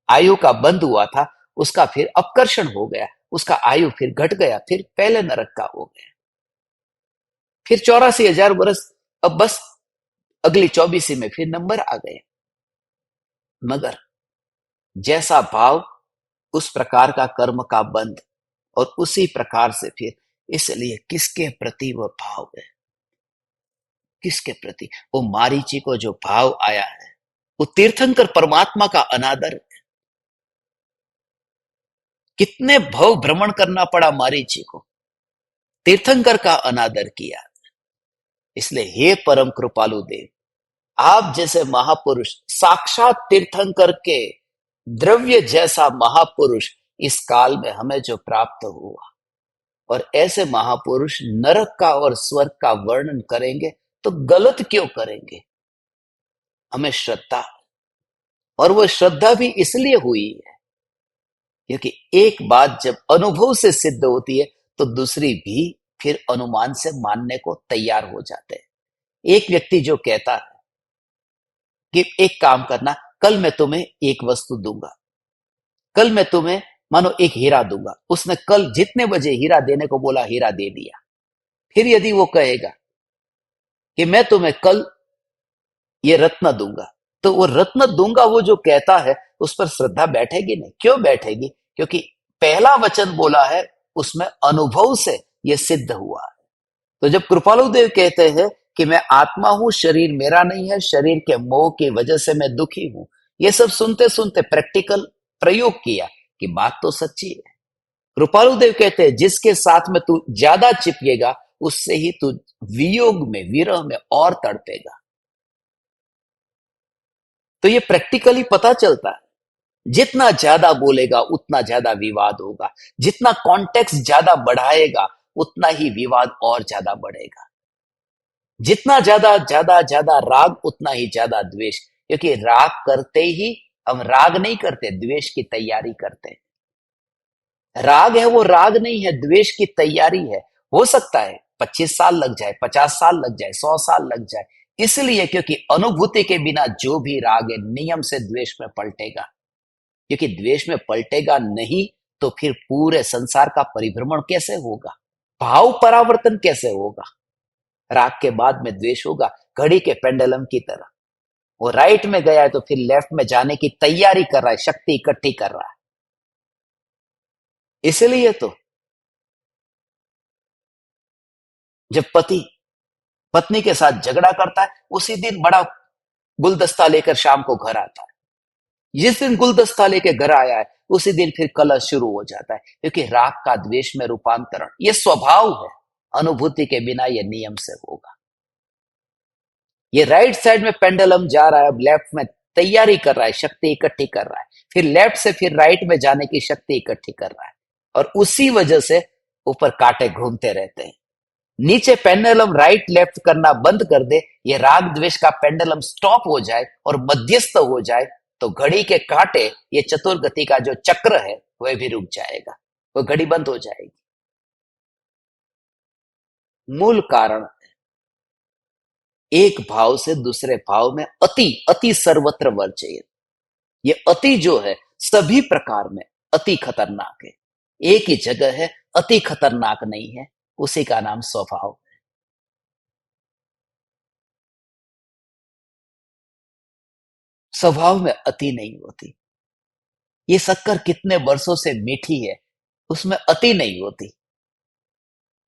आयु का बंद हुआ था, उसका फिर अपकर्षण हो गया, उसका आयु फिर घट गया, फिर पहले नरक का हो गया, फिर 84,000 वर्ष। अब बस अगली 24 में फिर नंबर आ गए। मगर जैसा भाव उस प्रकार का कर्म का बंध, और उसी प्रकार से फिर, इसलिए किसके प्रति वह भाव है, किसके प्रति वो मारीची को जो भाव आया है, वो तीर्थंकर परमात्मा का अनादर। कितने भव भ्रमण करना पड़ा मारीची को, तीर्थंकर का अनादर किया। इसलिए हे परम कृपालु देव, आप जैसे महापुरुष, साक्षात तीर्थंकर के द्रव्य जैसा महापुरुष इस काल में हमें जो प्राप्त हुआ, और ऐसे महापुरुष नरक का और स्वर्ग का वर्णन करेंगे तो गलत क्यों करेंगे? हमें श्रद्धा, और वो श्रद्धा भी इसलिए हुई है क्योंकि एक बात जब अनुभव से सिद्ध होती है तो दूसरी भी फिर अनुमान से मानने को तैयार हो जाते हैं। एक व्यक्ति जो कहता है कि एक काम करना, कल मैं तुम्हें एक वस्तु दूंगा, कल मैं तुम्हें मानो एक हीरा दूंगा, उसने कल जितने बजे हीरा देने को बोला हीरा दे दिया। फिर यदि वो कहेगा कि मैं तुम्हें कल ये रत्न दूंगा, तो वो रत्न दूंगा वो जो कहता है उस पर श्रद्धा बैठेगी नहीं। क्यों बैठेगी? क्योंकि पहला वचन बोला है, उसमें अनुभव से ये सिद्ध हुआ है। तो जब कृपालु देव कहते हैं कि मैं आत्मा हूं, शरीर मेरा नहीं है, शरीर के मोह की वजह से मैं दुखी हूं, ये सब सुनते सुनते प्रैक्टिकल प्रयोग किया कि बात तो सच्ची है। कृपालु देव कहते हैं जिसके साथ में तू ज्यादा चिपकेगा, उससे ही तू वियोग में, विरह में और तड़पेगा। तो ये प्रैक्टिकली पता चलता है, जितना ज्यादा बोलेगा उतना ज्यादा विवाद होगा, जितना कॉन्टेक्स्ट ज्यादा बढ़ाएगा उतना ही विवाद और ज्यादा बढ़ेगा, जितना ज्यादा ज्यादा ज्यादा राग उतना ही ज्यादा द्वेष। क्योंकि राग करते ही हम राग नहीं करते, द्वेष की तैयारी करते हैं। राग है वो राग नहीं है, द्वेष की तैयारी है। हो सकता है 25 साल लग जाए, 50 साल लग जाए, 100 साल लग जाए, इसलिए क्योंकि अनुभूति के बिना जो भी राग है नियम से द्वेष में पलटेगा। क्योंकि द्वेष में पलटेगा नहीं तो फिर पूरे संसार का परिभ्रमण कैसे होगा, भाव परावर्तन कैसे होगा? राग के बाद में द्वेष होगा, घड़ी के पेंडुलम की तरह। वो राइट में गया है तो फिर लेफ्ट में जाने की तैयारी कर रहा है, शक्ति इकट्ठी कर रहा है। इसलिए तो जब पति पत्नी के साथ झगड़ा करता है, उसी दिन बड़ा गुलदस्ता लेकर शाम को घर आता है। जिस दिन गुलदस्ता लेके घर आया है उसी दिन फिर कलह शुरू हो जाता है, क्योंकि राग का द्वेष में रूपांतरण ये स्वभाव है। अनुभूति के बिना ये नियम से होगा। ये राइट साइड में पेंडुलम जा रहा है, अब लेफ्ट में तैयारी कर रहा है, शक्ति इकट्ठी कर रहा है, फिर लेफ्ट से फिर राइट में जाने की शक्ति इकट्ठी कर रहा है, और उसी वजह से ऊपर कांटे घूमते रहते हैं। नीचे पेंडुलम राइट लेफ्ट करना बंद कर दे, ये राग द्वेष का पेंडुलम स्टॉप हो जाए और मध्यस्थ हो जाए, तो घड़ी के कांटे, ये चतुर्गति का जो चक्र है वह भी रुक जाएगा, वो घड़ी बंद हो जाएगी। मूल कारण एक भाव से दूसरे भाव में अति, अति सर्वत्र वर्जयेत्। ये अति जो है सभी प्रकार में अति खतरनाक है। एक ही जगह है अति खतरनाक नहीं है, उसी का नाम स्वभाव। स्वभाव में अति नहीं होती। ये शक्कर कितने वर्षों से मीठी है, उसमें अति नहीं होती।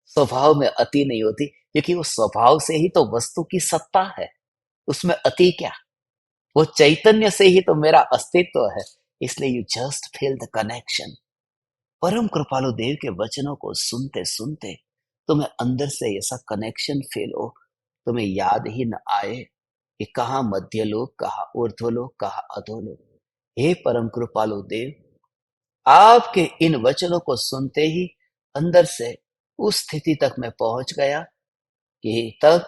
स्वभाव में अति नहीं होती, क्योंकि वो स्वभाव से ही तो वस्तु की सत्ता है, उसमें अति क्या? वो चैतन्य से ही तो मेरा अस्तित्व है। इसलिए you just feel the connection. परम कृपालु देव के वचनों को सुनते सुनते तुम्हें अंदर से ऐसा कनेक्शन फील हो, तुम्हें याद ही न आए कि कहाँ मध्य लोक, कहाँ ऊर्ध्वलोक, कहाँ अधोलोक। हे परम कृपालु देव, आपके इन वचनों को सुनते ही अंदर से उस स्थिति तक मैं पहुंच गया कि तब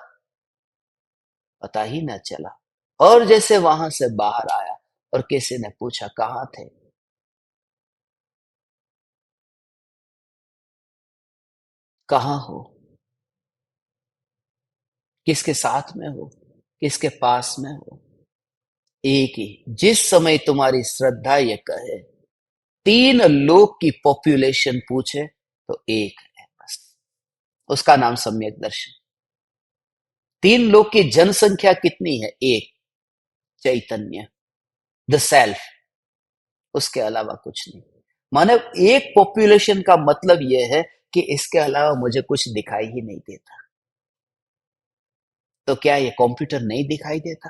पता ही न चला। और जैसे वहां से बाहर आया और किसी ने पूछा कहाँ थे, कहाँ हो, किसके साथ में हो, किसके पास में हो, एक ही, जिस समय तुम्हारी श्रद्धा ये कहे, 3 लोक की पॉपुलेशन पूछे तो एक है बस, उसका नाम सम्यक दर्शन। 3 लोक की जनसंख्या कितनी है? एक, चैतन्य, द सेल्फ, उसके अलावा कुछ नहीं। माने एक पॉपुलेशन का मतलब यह है कि इसके अलावा मुझे कुछ दिखाई ही नहीं देता। तो क्या ये कंप्यूटर नहीं दिखाई देता?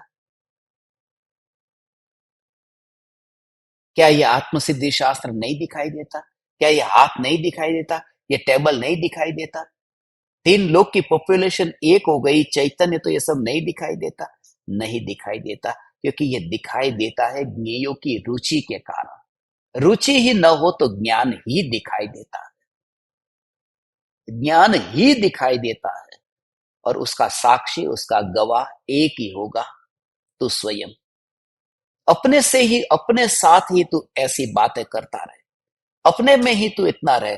क्या ये आत्मसिद्धि शास्त्र नहीं दिखाई देता? क्या ये हाथ नहीं दिखाई देता? ये टेबल नहीं दिखाई देता? 3 लोक की पॉपुलेशन एक हो गई, चैतन्य, तो ये सब नहीं दिखाई देता? नहीं दिखाई देता, क्योंकि ये दिखाई देता है ज्ञेयों की रुचि के कारण। रुचि ही न हो तो ज्ञान ही दिखाई देता है, ज्ञान ही दिखाई देता है। और उसका साक्षी, उसका गवाह एक ही होगा, तू स्वयं। अपने से ही, अपने साथ ही तू ऐसी बातें करता रहे, अपने में ही तू इतना रहे।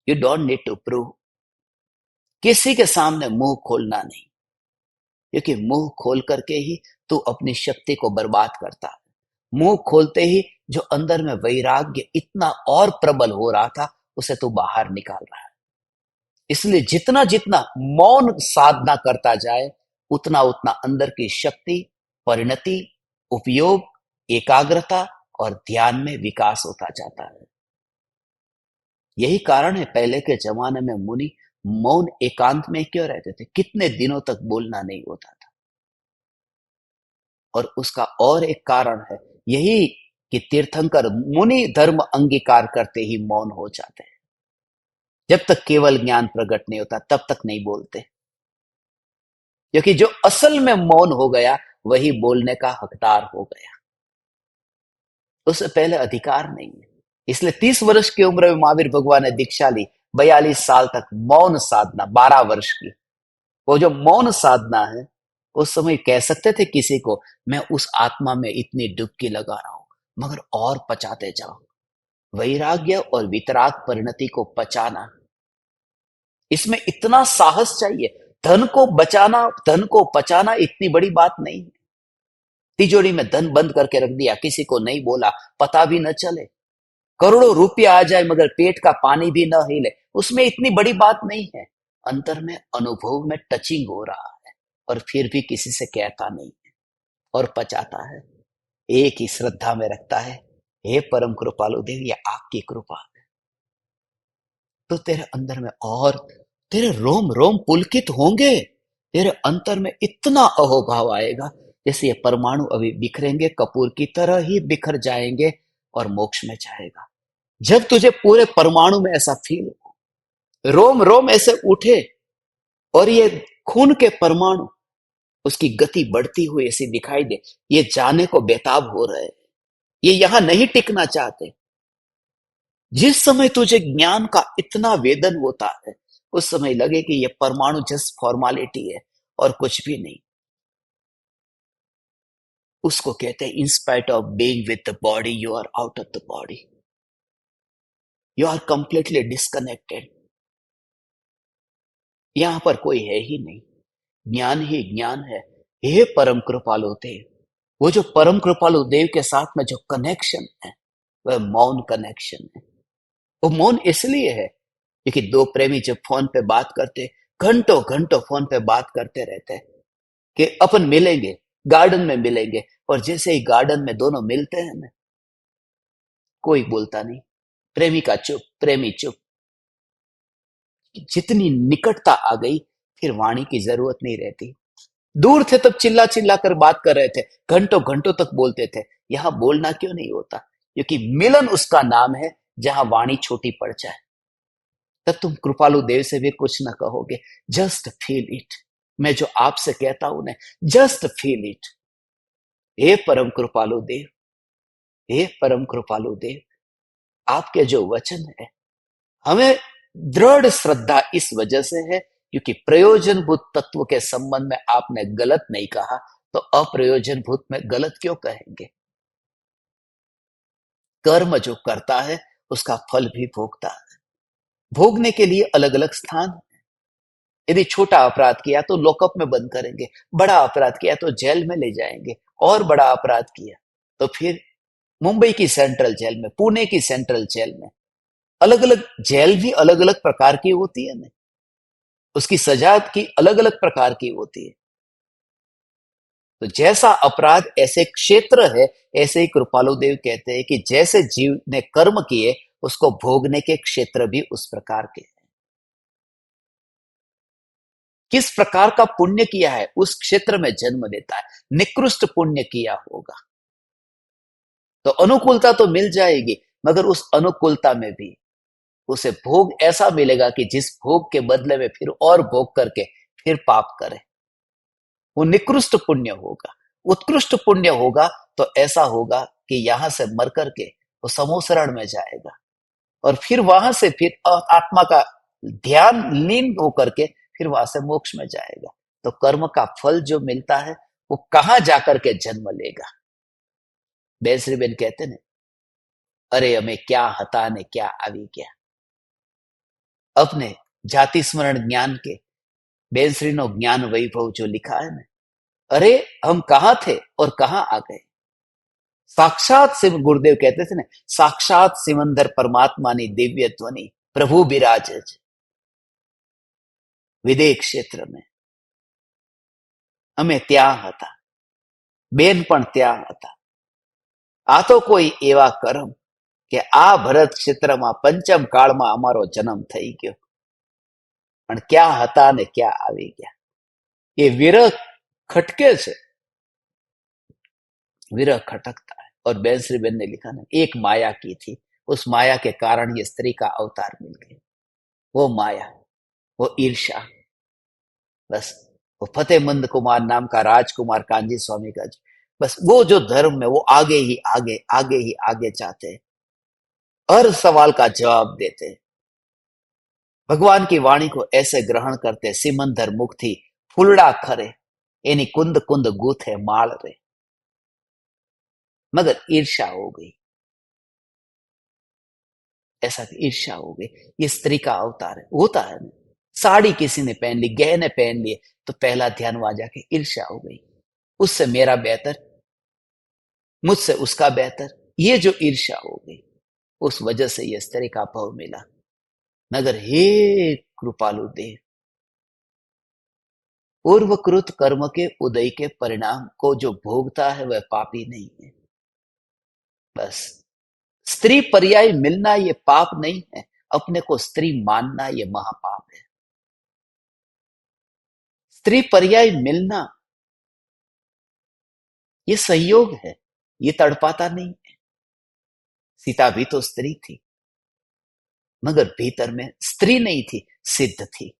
You don't need to prove. किसी के सामने मुंह खोलना नहीं, क्योंकि मुंह खोल करके ही तू अपनी शक्ति को बर्बाद करता है। मुंह खोलते ही जो अंदर में वैराग्य इतना और प्रबल हो रहा था, उसे तू बाहर निकाल रहा है। इसलिए जितना जितना मौन साधना करता जाए, उतना उतना अंदर की शक्ति, परिणति, उपयोग, एकाग्रता और ध्यान में विकास होता जाता है। यही कारण है पहले के जमाने में मुनि मौन एकांत में क्यों रहते थे, कितने दिनों तक बोलना नहीं होता था। और उसका और एक कारण है यही कि तीर्थंकर मुनि धर्म अंगीकार करते ही मौन हो जाते हैं। जब तक केवल ज्ञान प्रकट नहीं होता तब तक नहीं बोलते, क्योंकि जो असल में मौन हो गया वही बोलने का हकदार हो गया, उससे पहले अधिकार नहीं है। इसलिए 30 वर्ष की उम्र में महावीर भगवान ने दीक्षा ली, 42 साल तक मौन साधना, 12 वर्ष की। वो जो मौन साधना है, उस समय कह सकते थे किसी को, मैं उस आत्मा में इतनी डुबकी लगा रहा हूं, मगर और पचाते जाओ। वैराग्य और वितराग परिणति को पचाना, इसमें इतना साहस चाहिए। धन को बचाना, धन को पचाना इतनी बड़ी बात नहीं है। तिजोरी में धन बंद करके रख दिया, किसी को नहीं बोला, पता भी न चले, करोड़ों रुपया आ जाए मगर पेट का पानी भी न हिले, उसमें इतनी बड़ी बात नहीं है। अंतर में, अनुभव में टचिंग हो रहा है, और फिर भी किसी से कहता नहीं है और पचाता है, एक ही श्रद्धा में रखता है, हे परम कृपालु देव, ये आपकी कृपा। तो तेरे अंदर में और तेरे रोम रोम पुलकित होंगे। तेरे अंतर में इतना अहोभाव आएगा, जैसे ये परमाणु अभी बिखरेंगे, कपूर की तरह ही बिखर जाएंगे और मोक्ष में जाएगा। जब तुझे पूरे परमाणु में ऐसा फील हो, रोम रोम ऐसे उठे, और ये खून के परमाणु, उसकी गति बढ़ती हुई ऐसी दिखाई दे, ये जाने को बेताब हो रहे हैं, ये यहां नहीं टिकना चाहते। जिस समय तुझे ज्ञान का इतना वेदन होता है, उस समय लगे कि ये परमाणु जस्ट फॉर्मालिटी है और कुछ भी नहीं। उसको कहते हैं, in spite of being with the body, you are out of the body, you are completely disconnected. यहां पर कोई है ही नहीं, ज्ञान ही ज्ञान है। हे परम कृपालु देव, वो जो परम कृपालु देव के साथ में जो कनेक्शन है, वह मौन कनेक्शन है। वो मौन इसलिए है क्योंकि दो प्रेमी जब फोन पे बात करते, घंटों घंटों फोन पे बात करते रहते हैं कि अपन मिलेंगे, गार्डन में मिलेंगे, और जैसे ही गार्डन में दोनों मिलते हैं ना, कोई बोलता नहीं, प्रेमी का चुप, प्रेमी चुप। जितनी निकटता आ गई, फिर वाणी की जरूरत नहीं रहती। दूर थे तब चिल्ला चिल्ला कर बात कर रहे थे, घंटों घंटों तक बोलते थे। यहां बोलना क्यों नहीं होता? क्योंकि मिलन उसका नाम है जहां वाणी छोटी पड़ जाए। तब तुम कृपालु देव से भी कुछ ना कहोगे। Just feel it. मैं जो आपसे कहता हूं ना, जस्ट फील इट। हे परम कृपालु देव, हे परम कृपालु देव, आपके जो वचन है हमें दृढ़ श्रद्धा इस वजह से है क्योंकि प्रयोजनभूत तत्व के संबंध में आपने गलत नहीं कहा, तो अप्रयोजनभूत में गलत क्यों कहेंगे? कर्म जो करता है उसका फल भी भोगता है। भोगने के लिए अलग अलग स्थान है। यदि छोटा अपराध किया तो लॉकअप में बंद करेंगे, बड़ा अपराध किया तो जेल में ले जाएंगे, और बड़ा अपराध किया तो फिर मुंबई की सेंट्रल जेल में, पुणे की सेंट्रल जेल में। अलग अलग जेल भी अलग अलग प्रकार की होती है ना, उसकी सजा की अलग अलग प्रकार की होती है। तो जैसा अपराध ऐसे क्षेत्र है, ऐसे ही कृपालु देव कहते हैं कि जैसे जीव ने कर्म किए उसको भोगने के क्षेत्र भी उस प्रकार के हैं। किस प्रकार का पुण्य किया है उस क्षेत्र में जन्म लेता है। निकृष्ट पुण्य किया होगा तो अनुकूलता तो मिल जाएगी, मगर उस अनुकूलता में भी उसे भोग ऐसा मिलेगा कि जिस भोग के बदले में फिर और भोग करके फिर पाप करे। वो निकृष्ट पुण्य होगा। उत्कृष्ट पुण्य होगा तो ऐसा होगा कि यहां से मर करके वो समोसरण में जाएगा और फिर वहां से फिर आत्मा का ध्यान लीन होकर के फिर वहां से मोक्ष में जाएगा। तो कर्म का फल जो मिलता है वो कहां जाकर के जन्म लेगा? बेसरी बेन कहते ने, अरे हमें क्या हता ने क्या आवी गया। अपने जाति स्मरण ज्ञान के बेनश्री नो ज्ञान वैभव जो लिखा है ना, अरे हम कहां थे और कहां आ गए। साक्षात शिव, गुरुदेव कहते थे ना, साक्षात सिमंदर परमात्मा ने दिव्य ध्वनि प्रभु विराज विदेह क्षेत्र में। અમે ત્યાં હતા, બેન પણ ત્યાં હતા। આ તો કોઈ એવા કરમ કે આ ભરત ક્ષેત્રમાં પંચમ કાળમાં અમારો જન્મ થઈ ગયો, પણ ક્યાં હતા ને ક્યાં આવી ગયા। ये विरह खटके से, विरह खटकता है। और बेनश्री बेन ने लिखा ना, एक माया की थी, उस माया के कारण ये स्त्री का अवतार मिल गया। वो माया, वो ईर्ष्या, बस वो फतेहमंद कुमार नाम का राजकुमार कांजी स्वामी का, बस वो जो धर्म में वो आगे ही आगे आगे ही आगे चाहते हैं, हर सवाल का जवाब देते हैं, भगवान की वाणी को ऐसे ग्रहण करते, सिमंदर मुख थी फूलड़ा खरे एनी कुंद कुंद गूथे माल रे। मगर ईर्ष्या हो गई, ऐसा ईर्ष्या हो गई। ये स्त्री का अवतार है, होता है ना। साड़ी किसी ने पहन ली, गहने पहन लिए, तो पहला ध्यान वहां जाके ईर्ष्या हो गई। उससे मेरा बेहतर, मुझसे उसका बेहतर, ये जो ईर्ष्या हो गई, उस वजह से ये स्त्री का भाव मिला। मगर हे कृपालु देव, पूर्वकृत कर्म के उदय के परिणाम को जो भोगता है वह पापी नहीं है। बस स्त्री पर्याय मिलना ये पाप नहीं है, अपने को स्त्री मानना ये महापाप है। स्त्री पर्याय मिलना ये संयोग है, ये तड़पाता नहीं है। सीता भी तो स्त्री थी, मगर भीतर में स्त्री नहीं थी, सिद्ध थी।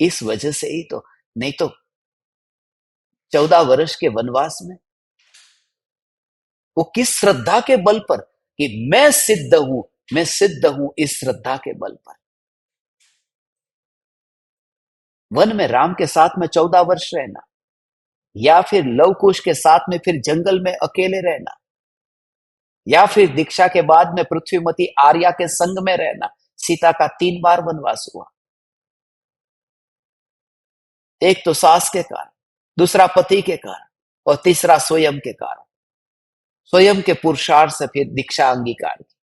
इस वजह से ही तो, नहीं तो 14 वर्ष के वनवास में वो किस श्रद्धा के बल पर कि मैं सिद्ध हूं, मैं सिद्ध हूं, इस श्रद्धा के बल पर वन में राम के साथ में 14 वर्ष रहना, या फिर लव कुश के साथ में फिर जंगल में अकेले रहना, या फिर दीक्षा के बाद में पृथ्वीमती आर्या के संग में रहना। सीता का 3 बार वनवास हुआ, एक तो सास के कारण, दूसरा पति के कारण, और तीसरा स्वयं के कारण। स्वयं के पुरुषार्थ से फिर दीक्षा अंगीकार की।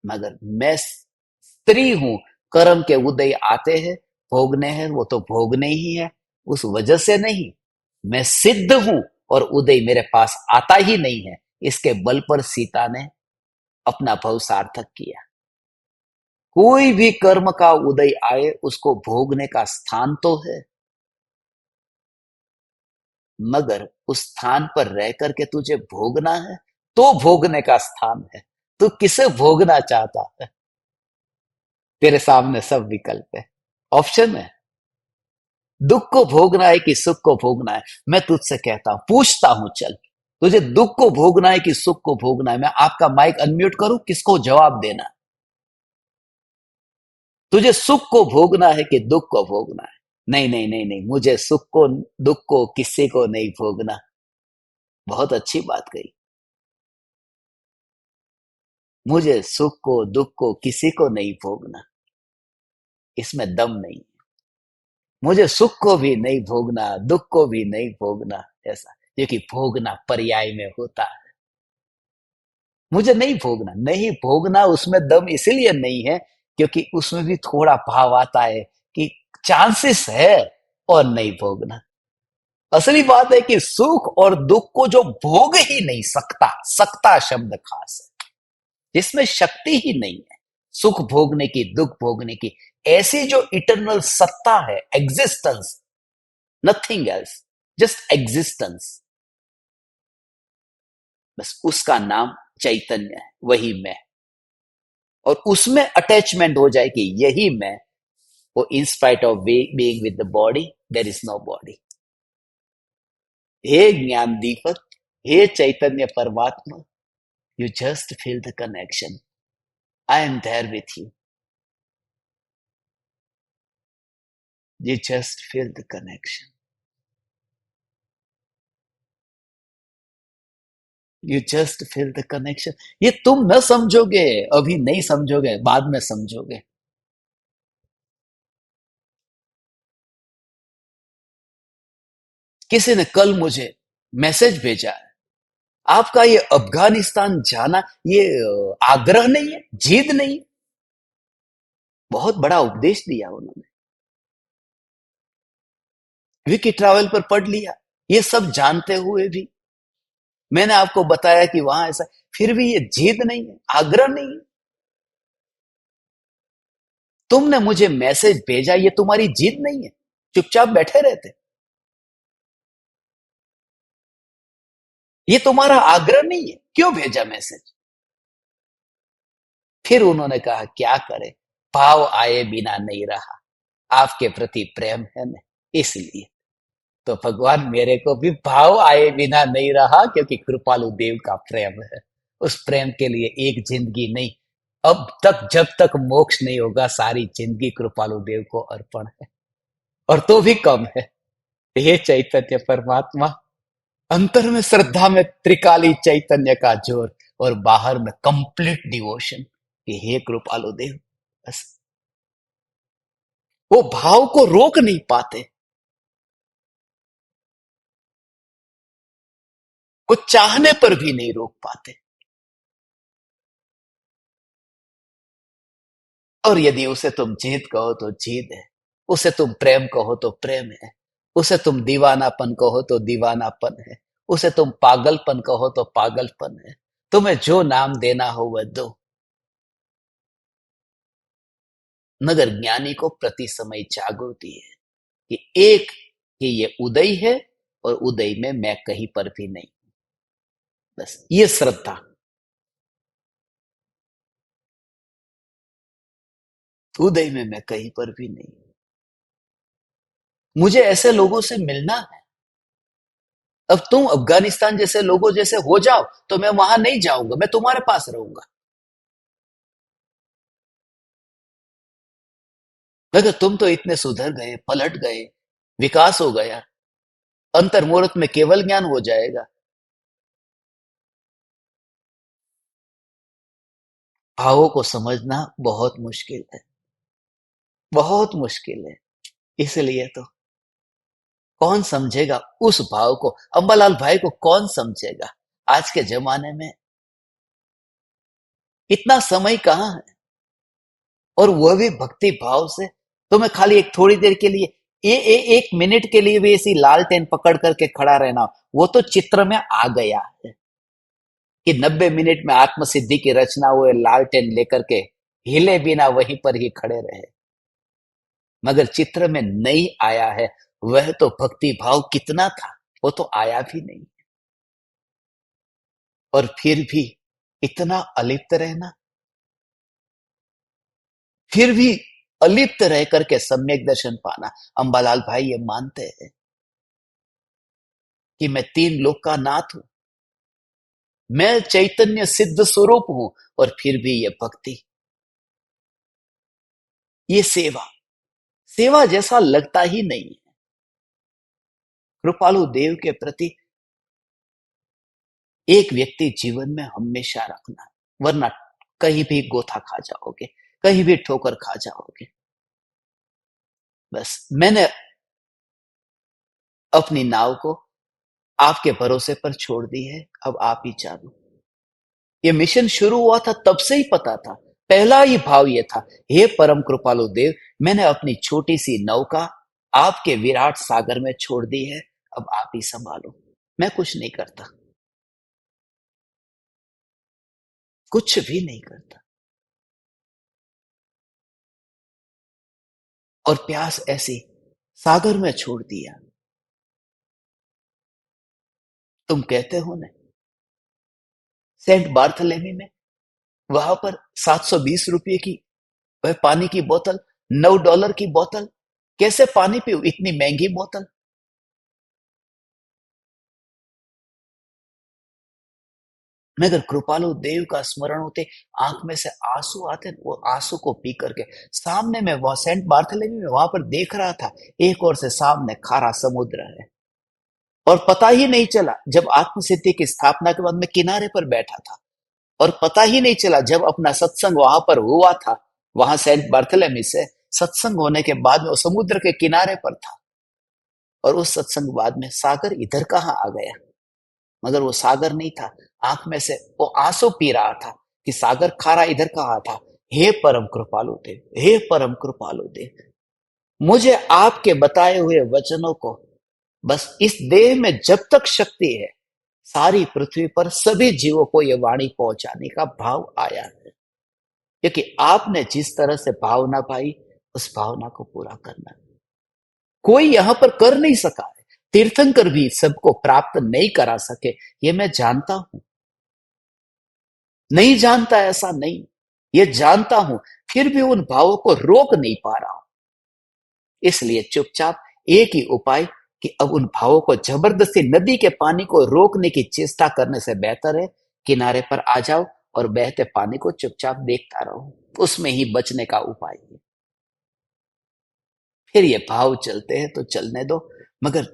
मगर मैं स्त्री हूं, कर्म के उदय आते हैं, भोगने हैं, वो तो भोगने ही है, उस वजह से नहीं। मैं सिद्ध हूं और उदय मेरे पास आता ही नहीं है, इसके बल पर सीता ने अपना भव सार्थक किया। कोई भी कर्म का उदय आए उसको भोगने का स्थान तो है, मगर उस स्थान पर रह करके तुझे भोगना है तो भोगने का स्थान है। तू किसे भोगना चाहता है? तेरे सामने सब विकल्प है, ऑप्शन है। दुख को भोगना है कि सुख को भोगना है? मैं तुझसे कहता हूं, पूछता हूं, चल, तुझे दुख को भोगना है कि सुख को भोगना है? मैं आपका माइक अनम्यूट करूं, किसको जवाब देना है? तुझे सुख को भोगना है कि दुख को भोगना है? नहीं नहीं नहीं नहीं, मुझे सुख को दुख को किसी को नहीं भोगना। बहुत अच्छी बात कही। मुझे सुख को दुख को किसी को नहीं भोगना, इसमें दम नहीं। मुझे सुख को भी नहीं भोगना, दुख को भी नहीं भोगना, ऐसा, क्योंकि भोगना पर्याय में होता है। मुझे नहीं भोगना, नहीं भोगना, उसमें दम इसलिए नहीं है क्योंकि उसमें भी थोड़ा भाव आता है कि चांसेस है और नहीं भोगना। असली बात है कि सुख और दुख को जो भोग ही नहीं सकता, सकता शब्द खास है, जिसमें शक्ति ही नहीं है सुख भोगने की, दुख भोगने की, ऐसी जो इटरनल सत्ता है, existence, nothing else, just existence, बस उसका नाम चैतन्य है, वही मैं। और उसमें अटैचमेंट हो जाए कि यही मैं, वो in spite of being with the body, there is no body. हे ज्ञान दीपक, हे चैतन्य परमात्मा, you just feel the connection, I am there with you just feel the connection, you just feel the connection. ये तुम न समझोगे, अभी नहीं समझोगे, बाद में समझोगे। किसी ने कल मुझे मैसेज भेजा है, आपका ये अफगानिस्तान जाना, ये आग्रह नहीं है, जिद नहीं है। बहुत बड़ा उपदेश दिया उन्होंने, विकी ट्रैवल पर पढ़ लिया। ये सब जानते हुए भी मैंने आपको बताया कि वहां ऐसा, फिर भी ये जिद नहीं है, आग्रह नहीं है। तुमने मुझे मैसेज भेजा, ये तुम्हारी जिद नहीं है, चुपचाप बैठे रहते। ये तुम्हारा आग्रह नहीं है, क्यों भेजा मैसेज? फिर उन्होंने कहा क्या करे, भाव आए बिना नहीं रहा, आपके प्रति प्रेम है न, इसलिए। तो भगवान मेरे को भी भाव आए बिना नहीं रहा, क्योंकि कृपालु देव का प्रेम है। उस प्रेम के लिए एक जिंदगी नहीं, अब तक जब तक मोक्ष नहीं होगा, सारी जिंदगी कृपालु देव को अर्पण है, और तो भी कम है। हे चैतन्य परमात्मा, अंतर में श्रद्धा में त्रिकाली चैतन्य का जोर, और बाहर में कंप्लीट डिवोशन कि हे कृपालु देव। बस वो भाव को रोक नहीं पाते, वो चाहने पर भी नहीं रोक पाते। और यदि उसे तुम जीत कहो तो जीत है, उसे तुम प्रेम कहो तो प्रेम है, उसे तुम दीवानापन कहो तो दीवानापन है, उसे तुम पागलपन कहो तो पागलपन है। तुम्हें जो नाम देना हो वह दो, मगर ज्ञानी को प्रति समय जागृति है कि एक, कि ये उदय है, और उदय में मैं कहीं पर भी नहीं। बस ये श्रद्धा, उदय में मैं कहीं पर भी नहीं। मुझे ऐसे लोगों से मिलना है। अब तुम अफगानिस्तान जैसे लोगों जैसे हो जाओ तो मैं वहां नहीं जाऊंगा, मैं तुम्हारे पास रहूंगा। मगर तुम तो इतने सुधर गए, पलट गए, विकास हो गया, अंतर्मुहूर्त में केवल ज्ञान हो जाएगा। भावों को समझना बहुत मुश्किल है, बहुत मुश्किल है। इसलिए तो कौन समझेगा उस भाव को? अंबालाल भाई को कौन समझेगा? आज के जमाने में इतना समय कहाँ है, और वह भी भक्ति भाव से। तो मैं खाली एक थोड़ी देर के लिए, एक मिनट के लिए भी ऐसी लालटेन पकड़ करके खड़ा रहना, वो तो चित्र में आ गया है कि 90 मिनट में आत्म सिद्धि की रचना हुए, लालटेन लेकर के हिले बिना वहीं पर ही खड़े रहे। मगर चित्र में नहीं आया है, वह तो भक्ति भाव कितना था, वो तो आया भी नहीं। और फिर भी इतना अलिप्त रहना, फिर भी अलिप्त रह करके सम्यक दर्शन पाना। अंबालाल भाई ये मानते हैं कि मैं तीन लोक का नाथ हूं, मैं चैतन्य सिद्ध स्वरूप हूं, और फिर भी ये भक्ति, ये सेवा, सेवा जैसा लगता ही नहीं है। कृपालु देव के प्रति एक व्यक्ति जीवन में हमेशा रखना, वरना कहीं भी गोथा खा जाओगे, कहीं भी ठोकर खा जाओगे। बस मैंने अपनी नाव को आपके भरोसे पर छोड़ दी है, अब आप ही चालो। ये मिशन शुरू हुआ था तब से ही पता था, पहला ही भाव ये था, हे परम कृपालु देव, मैंने अपनी छोटी सी नौका आपके विराट सागर में छोड़ दी है, अब आप ही संभालो। मैं कुछ नहीं करता, कुछ भी नहीं करता। और प्यास ऐसी सागर में छोड़ दिया। तुम कहते हो ना, सेंट बार्थलेमी में वहां पर 720 रुपये की वह पानी की बोतल, $9 की बोतल, कैसे पानी पीऊं इतनी महंगी बोतल। मगर कृपालु देव का स्मरण होते आंख में से आंसू आते, वो आंसू को पी करके सामने में वह सेंट बार्थलेमी में वहां पर देख रहा था, एक ओर से सामने खारा समुद्र है, और पता ही नहीं चला जब आत्म सिद्धि की स्थापना के बाद मैं किनारे पर बैठा था, और पता ही नहीं चला जब अपना सत्संग वहां पर हुआ था, वहां सेंट बार्थलेमी से सत्संग होने के बाद में वो समुद्र के किनारे पर था, और उस सत्संग बाद में सागर इधर कहाँ आ गया। मगर वो सागर नहीं था, आंख में से वो आंसू पी रहा था कि सागर खारा इधर कहाँ था। हे परम कृपालु देव, हे परम कृपालु देव, मुझे आपके बताए हुए वचनों को बस इस देह में जब तक शक्ति है, सारी पृथ्वी पर सभी जीवों को यह वाणी पहुंचाने का भाव आया है, क्योंकि आपने जिस तरह से भावना पाई उस भावना को पूरा करना कोई यहां पर कर नहीं सका है। तीर्थंकर भी सबको प्राप्त नहीं करा सके, ये मैं जानता हूं। नहीं जानता ऐसा नहीं, ये जानता हूं, फिर भी उन भावों को रोक नहीं पा रहा हूं। इसलिए चुपचाप एक ही उपाय कि अब उन भावों को जबरदस्ती नदी के पानी को रोकने की चेष्टा करने से बेहतर है किनारे पर आ जाओ और बहते पानी को चुपचाप देखता रहो, उसमें ही बचने का उपाय है। फिर ये भाव चलते हैं तो चलने दो, मगर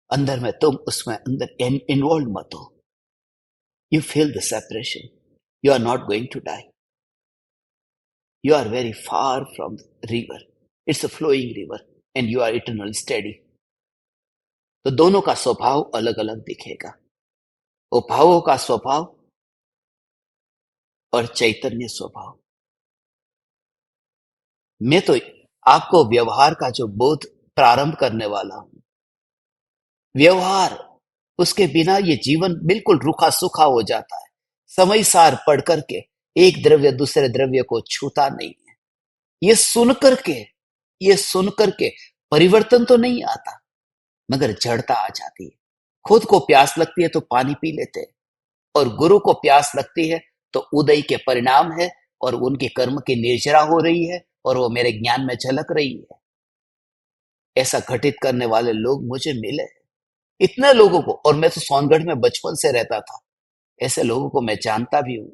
अंदर में तुम उसमें अंदर इन्वॉल्व मत हो। You feel the separation, you are not going to die, you are very far from the river, it's a flowing river and you are eternal steady. तो दोनों का स्वभाव अलग अलग दिखेगा, वो भावों का स्वभाव और चैतन्य स्वभाव। मैं तो आपको व्यवहार का जो बोध प्रारंभ करने वाला हूं, व्यवहार, उसके बिना ये जीवन बिल्कुल रूखा सूखा हो जाता है। समय सार पढ़ करके एक द्रव्य दूसरे द्रव्य को छूता नहीं है। ये सुन करके, ये सुन करके परिवर्तन तो नहीं आता, मगर जड़ता आ जाती है। खुद को प्यास लगती है तो पानी पी लेते हैं, और गुरु को प्यास लगती है तो उदय के परिणाम है, और उनके कर्म की निर्जरा हो रही है, और वो मेरे ज्ञान में झलक रही है। ऐसा घटित करने वाले लोग मुझे मिले, इतने लोगों को, और मैं तो सोनगढ़ में बचपन से रहता था, ऐसे लोगों को मैं जानता भी हूं,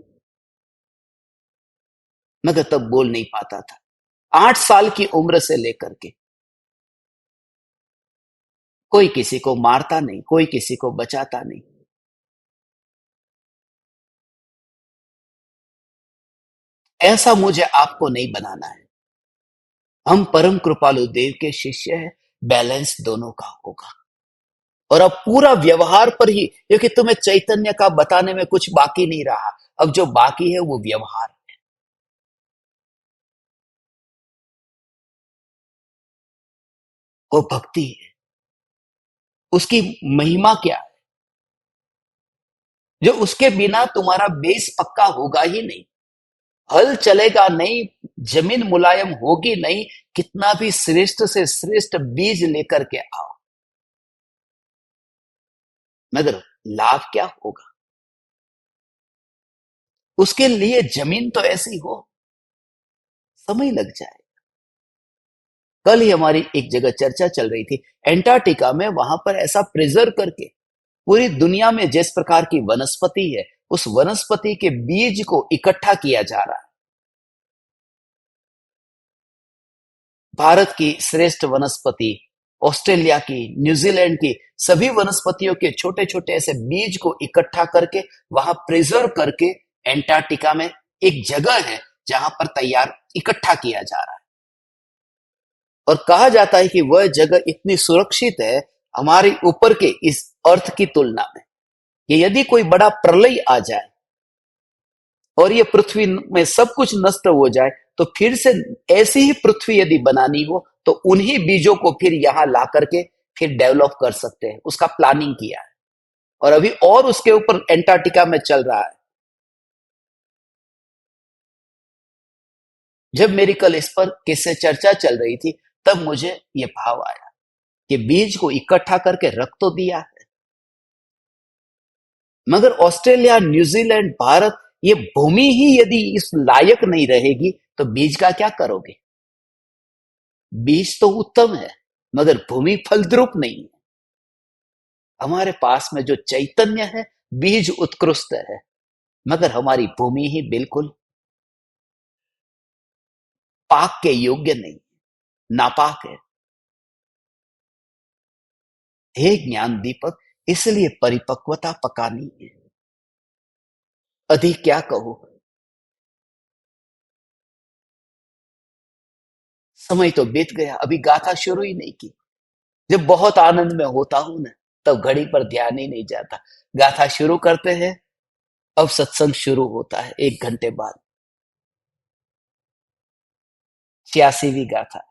मगर तब बोल नहीं पाता था। 8 साल की उम्र से लेकर के कोई किसी को मारता नहीं, कोई किसी को बचाता नहीं। ऐसा मुझे आपको नहीं बनाना है। हम परम कृपालु देव के शिष्य हैं, बैलेंस दोनों का होगा। और अब पूरा व्यवहार पर ही, क्योंकि तुम्हें चैतन्य का बताने में कुछ बाकी नहीं रहा, अब जो बाकी है वो व्यवहार, वो भक्ति है। उसकी महिमा क्या है, जो उसके बिना तुम्हारा बेस पक्का होगा ही नहीं, हल चलेगा नहीं, जमीन मुलायम होगी नहीं, कितना भी श्रेष्ठ से श्रेष्ठ बीज लेकर के आओ। मगर लाभ क्या होगा? उसके लिए जमीन तो ऐसी हो, समय लग जाए। कल ही हमारी एक जगह चर्चा चल रही थी, एंटार्क्टिका में, वहां पर ऐसा प्रिजर्व करके पूरी दुनिया में जिस प्रकार की वनस्पति है, उस वनस्पति के बीज को इकट्ठा किया जा रहा है। भारत की श्रेष्ठ वनस्पति, ऑस्ट्रेलिया की, न्यूजीलैंड की, सभी वनस्पतियों के छोटे छोटे ऐसे बीज को इकट्ठा करके वहां प्रिजर्व करके एंटार्क्टिका में एक जगह है जहां पर तैयार इकट्ठा किया जा रहा है। और कहा जाता है कि वह जगह इतनी सुरक्षित है हमारे ऊपर के इस अर्थ की तुलना में, कि यदि कोई बड़ा प्रलय आ जाए और ये पृथ्वी में सब कुछ नष्ट हो जाए, तो फिर से ऐसी ही पृथ्वी यदि बनानी हो तो उन्हीं बीजों को फिर यहां ला करके फिर डेवलप कर सकते हैं। उसका प्लानिंग किया है और अभी और उसके ऊपर एंटार्क्टिका में चल रहा है। जब मेरी कल इस पर किससे चर्चा चल रही थी, तब मुझे यह भाव आया कि बीज को इकट्ठा करके रख तो दिया है, मगर ऑस्ट्रेलिया, न्यूजीलैंड, भारत, ये भूमि ही यदि इस लायक नहीं रहेगी तो बीज का क्या करोगे? बीज तो उत्तम है, मगर भूमि फलद्रुप नहीं है। हमारे पास में जो चैतन्य है, बीज उत्कृष्ट है, मगर हमारी भूमि ही बिल्कुल पाक के योग्य नहीं, नापाक है। हे ज्ञान दीपक, इसलिए परिपक्वता पकानी है। अधिक क्या कहूं, समय तो बीत गया, अभी गाथा शुरू ही नहीं की। जब बहुत आनंद में होता हूं ना, तब घड़ी पर ध्यान ही नहीं जाता। गाथा शुरू करते हैं, अब सत्संग शुरू होता है 1 घंटे बाद। 86वीं गाथा।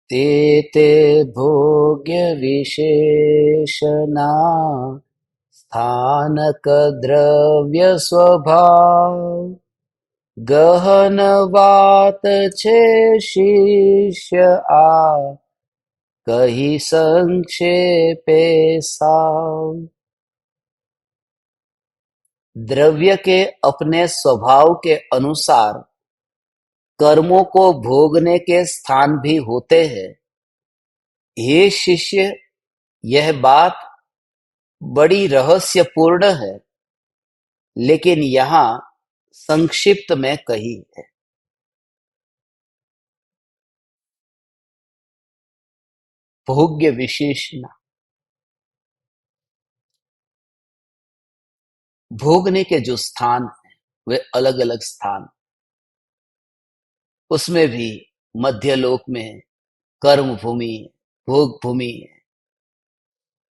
ते ते भोग्य विशेषणा स्थानक द्रव्य स्वभाव गहन बात छे शिष्य आ कही संक्षेपे साव। द्रव्य के अपने स्वभाव के अनुसार कर्मों को भोगने के स्थान भी होते हैं। हे शिष्य, यह बात बड़ी रहस्यपूर्ण है, लेकिन यहां संक्षिप्त में कही है। भोग्य विशेषण, भोगने के जो स्थान है वे अलग अलग स्थान, उसमें भी मध्यलोक में कर्म भूमि, भोग भूमि,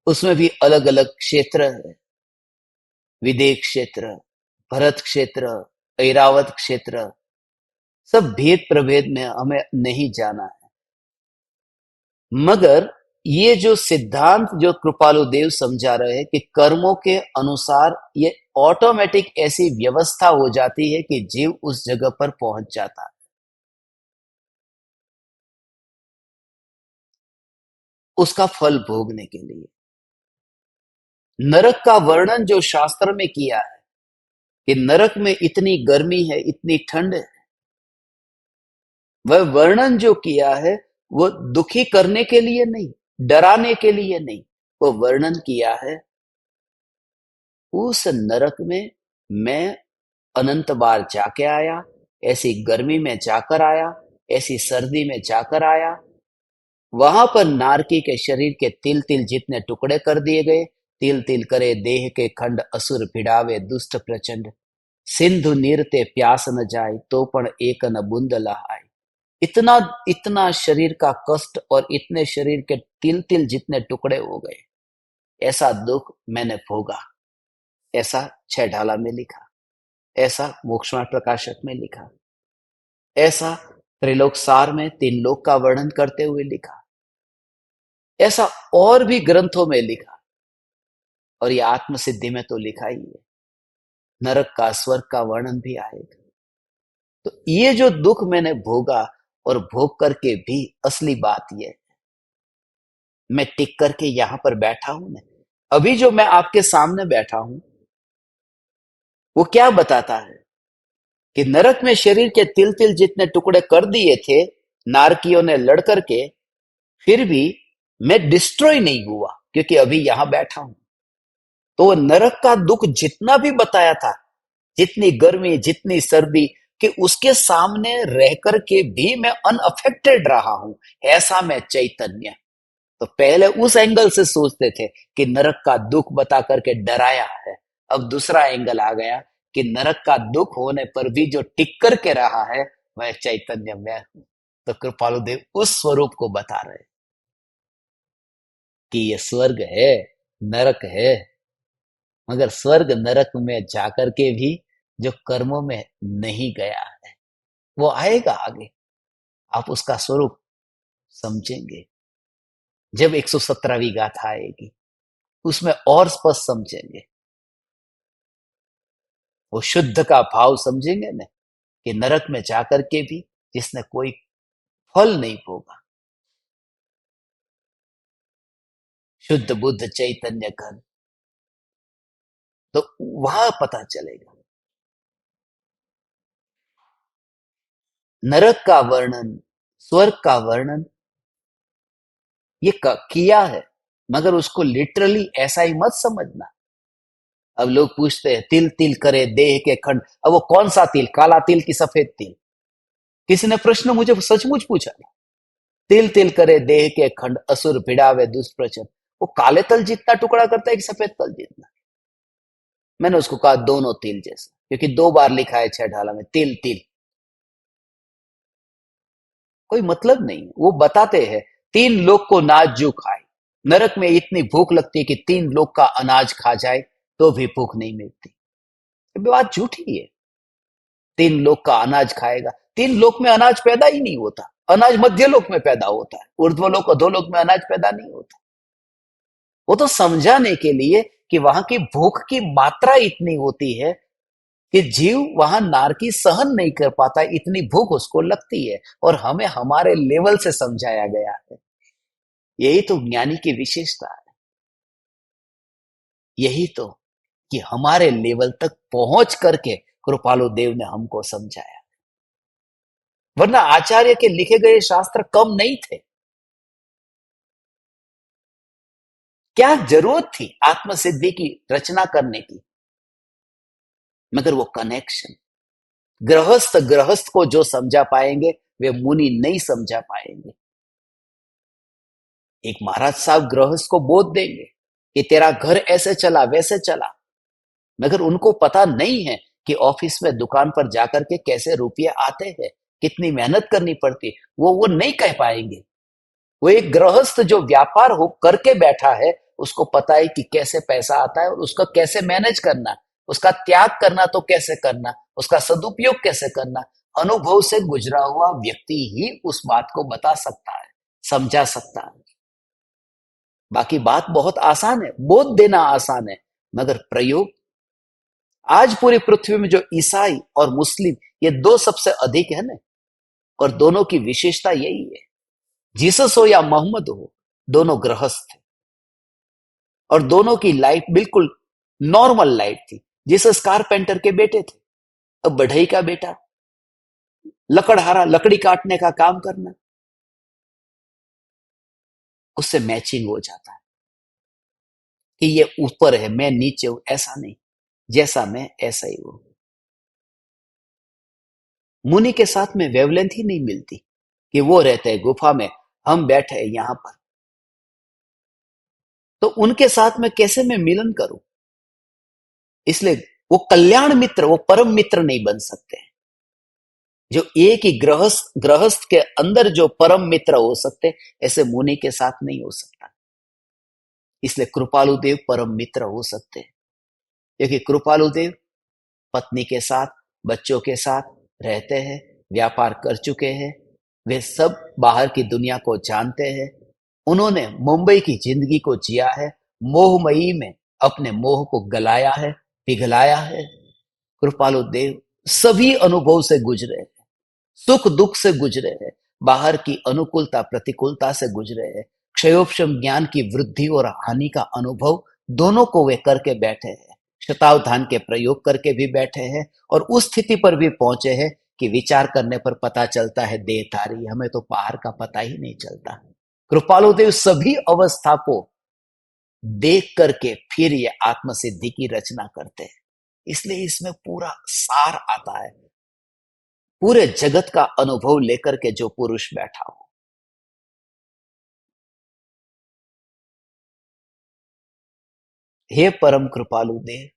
उसमें भी अलग अलग क्षेत्र है। विदेह क्षेत्र, भरत क्षेत्र, ऐरावत क्षेत्र, सब भेद प्रभेद में हमें नहीं जाना है। मगर ये जो सिद्धांत जो कृपालु देव समझा रहे हैं कि कर्मों के अनुसार ये ऑटोमेटिक ऐसी व्यवस्था हो जाती है कि जीव उस जगह पर पहुंच जाता है, उसका फल भोगने के लिए। नरक का वर्णन जो शास्त्र में किया है कि नरक में इतनी गर्मी है, इतनी ठंड है, वह वर्णन जो किया है वो दुखी करने के लिए नहीं, डराने के लिए नहीं, वो वर्णन किया है उस नरक में मैं अनंत बार जाके आया, ऐसी गर्मी में जाकर आया, ऐसी सर्दी में जाकर आया। वहां पर नारकी के शरीर के तिल तिल जितने टुकड़े कर दिए गए, तिल तिल करे देह के खंड असुर भिड़ावे दुष्ट प्रचंड, सिंधु नीर ते प्यास न जाए तो पण एक न बूंद लहाय। इतना इतना शरीर का कष्ट और इतने शरीर के तिल तिल जितने टुकड़े हो गए, ऐसा दुख मैंने भोगा। ऐसा छह ढाला में लिखा, ऐसा मोक्षमार्ग प्रकाशक में लिखा, ऐसा त्रिलोक सार में 3 लोक का वर्णन करते हुए लिखा, ऐसा और भी ग्रंथों में लिखा, और ये आत्मसिद्धि में तो लिखा ही है। नरक का, स्वर्ग का वर्णन भी आएगा। तो ये जो दुख मैंने भोगा और भोग करके भी असली बात ये, मैं टिक करके यहां पर बैठा हूं ना, अभी जो मैं आपके सामने बैठा हूं, वो क्या बताता है कि नरक में शरीर के तिल तिल जितने टुकड़े कर दिए थे नारकियों ने लड़ करके, फिर भी मैं डिस्ट्रॉय नहीं हुआ, क्योंकि अभी यहां बैठा हूं। तो वो नरक का दुख जितना भी बताया था, जितनी गर्मी, जितनी सर्दी, कि उसके सामने रह करके भी मैं अनअफेक्टेड रहा हूं, ऐसा मैं चैतन्य। तो पहले उस एंगल से सोचते थे कि नरक का दुख बता करके डराया है। अब दूसरा एंगल आ गया कि नरक का दुख होने पर भी जो टिक करके रहा है वह चैतन्य मैं हूं। तो कृपालु देव उस स्वरूप को बता रहे कि ये स्वर्ग है, नरक है, मगर स्वर्ग नरक में जाकर के भी जो कर्मों में नहीं गया है, वो आएगा आगे। आप उसका स्वरूप समझेंगे जब 117वीं गाथा आएगी, उसमें और स्पष्ट समझेंगे। वो शुद्ध का भाव समझेंगे ना, कि नरक में जाकर के भी जिसने कोई फल नहीं भोगा, शुद्ध बुद्ध चैतन्य घन, तो वहां पता चलेगा। नरक का वर्णन, स्वर्ग का वर्णन ये किया है, मगर उसको लिटरली ऐसा ही मत समझना। अब लोग पूछते हैं तिल तिल करे देह के खंड, अब वो कौन सा तिल, काला तिल की सफेद तिल? किसी ने प्रश्न मुझे सचमुच पूछा, तिल तिल करे देह के खंड, असुर भिड़ावे दुष्प्रचन, वो काले तल जितना टुकड़ा करता है कि सफेद तल जितना? मैंने उसको कहा दोनों तिल जैसा, क्योंकि 2 बार लिखा है 6 ढाला में तिल तिल। कोई मतलब नहीं, वो बताते हैं 3 लोग को नाज जो खाए। नरक में इतनी भूख लगती है कि 3 लोग का अनाज खा जाए तो भी भूख नहीं मिलती। ये बात झूठी है। 3 लोग का अनाज खाएगा, 3 लोग में अनाज पैदा ही नहीं होता। अनाज मध्य लोक में पैदा होता है, ऊर्ध्वलोक अधोलोक में अनाज पैदा नहीं होता। वो तो समझाने के लिए कि वहां की भूख की मात्रा इतनी होती है कि जीव वहां नारकी सहन नहीं कर पाता, इतनी भूख उसको लगती है, और हमें हमारे लेवल से समझाया गया है। यही तो ज्ञानी की विशेषता है। यही तो कि हमारे लेवल तक पहुंच करके कृपालु देव ने हमको समझाया, वरना आचार्य के लिखे गए शास्त्र कम नहीं थे। क्या जरूरत थी आत्म सिद्धि की रचना करने की? मगर वो कनेक्शन गृहस्थ गृहस्थ को जो समझा पाएंगे, वे मुनि नहीं समझा पाएंगे। एक महाराज साहब गृहस्थ को बोध देंगे कि तेरा घर ऐसे चला वैसे चला, मगर उनको पता नहीं है कि ऑफिस में दुकान पर जाकर के कैसे रुपये आते हैं, कितनी मेहनत करनी पड़ती, वो नहीं कह पाएंगे। वो एक गृहस्थ जो व्यापार हो करके बैठा है, उसको पता है कि कैसे पैसा आता है और उसका कैसे मैनेज करना, उसका त्याग करना तो कैसे करना, उसका सदुपयोग कैसे करना। अनुभव से गुजरा हुआ व्यक्ति ही उस बात को बता सकता है, समझा सकता है। बाकी बात बहुत आसान है, बोध देना आसान है, मगर प्रयोग, आज पूरी पृथ्वी में जो ईसाई और मुस्लिम, ये 2 सबसे अधिक है ना, और दोनों की विशेषता यही है। जीसस हो या मोहम्मद हो, दोनों गृहस्थ थे, और दोनों की लाइफ बिल्कुल नॉर्मल लाइफ थी। जीसस कारपेंटर के बेटे थे, अब बढ़ई का बेटा, लकड़हारा, लकड़ी काटने का काम करना, उससे मैचिंग हो जाता है कि ये ऊपर है, मैं नीचे हूं, ऐसा नहीं। जैसा मैं ऐसा ही हूं। मुनि के साथ में वेवलेंथ ही नहीं मिलती, कि वो रहते हैं गुफा में, हम बैठे हैं यहां पर, तो उनके साथ में कैसे मैं मिलन करूं? इसलिए वो कल्याण मित्र, वो परम मित्र नहीं बन सकते। जो एक ही गृहस्थ गृहस्थ के अंदर जो परम मित्र हो सकते, ऐसे मुनि के साथ नहीं हो सकता। इसलिए कृपालु देव परम मित्र हो सकते हैं, क्योंकि कृपालु देव पत्नी के साथ, बच्चों के साथ रहते हैं, व्यापार कर चुके हैं, वे सब बाहर की दुनिया को जानते हैं। उन्होंने मुंबई की जिंदगी को जिया है, मोहमयी में अपने मोह को गलाया है, पिघलाया है, कृपालु देव सभी अनुभव से गुजरे हैं, सुख दुख से गुजरे हैं, बाहर की अनुकूलता प्रतिकूलता से गुजरे हैं, क्षयोपशम ज्ञान की वृद्धि और हानि का अनुभव दोनों को वे करके बैठे हैं, शतावधान के प्रयोग करके भी बैठे हैं और उस स्थिति पर भी पहुंचे हैं कि विचार करने पर पता चलता है देह तारी, हमें तो बाहर का पता ही नहीं चलता। कृपालु देव सभी अवस्था को देख करके फिर ये आत्म सिद्धि की रचना करते हैं। इसलिए इसमें पूरा सार आता है, पूरे जगत का अनुभव लेकर के जो पुरुष बैठा हो। हे परम कृपालु देव,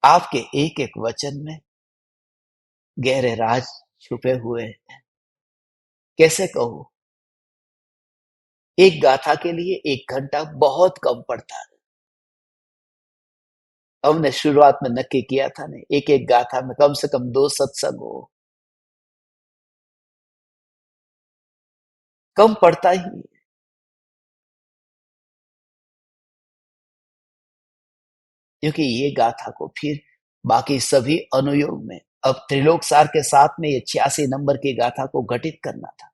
आपके एक एक वचन में गहरे राज छुपे हुए हैं। कैसे कहूं, एक गाथा के लिए 1 घंटा बहुत कम पड़ता है। हमने शुरुआत में नक्की किया था ने, एक एक गाथा में कम से कम 2 सत्संग हो, कम पड़ता ही। क्योंकि ये गाथा को फिर बाकी सभी अनुयोग में, अब त्रिलोक सार के साथ में ये 86 नंबर की गाथा को घटित करना था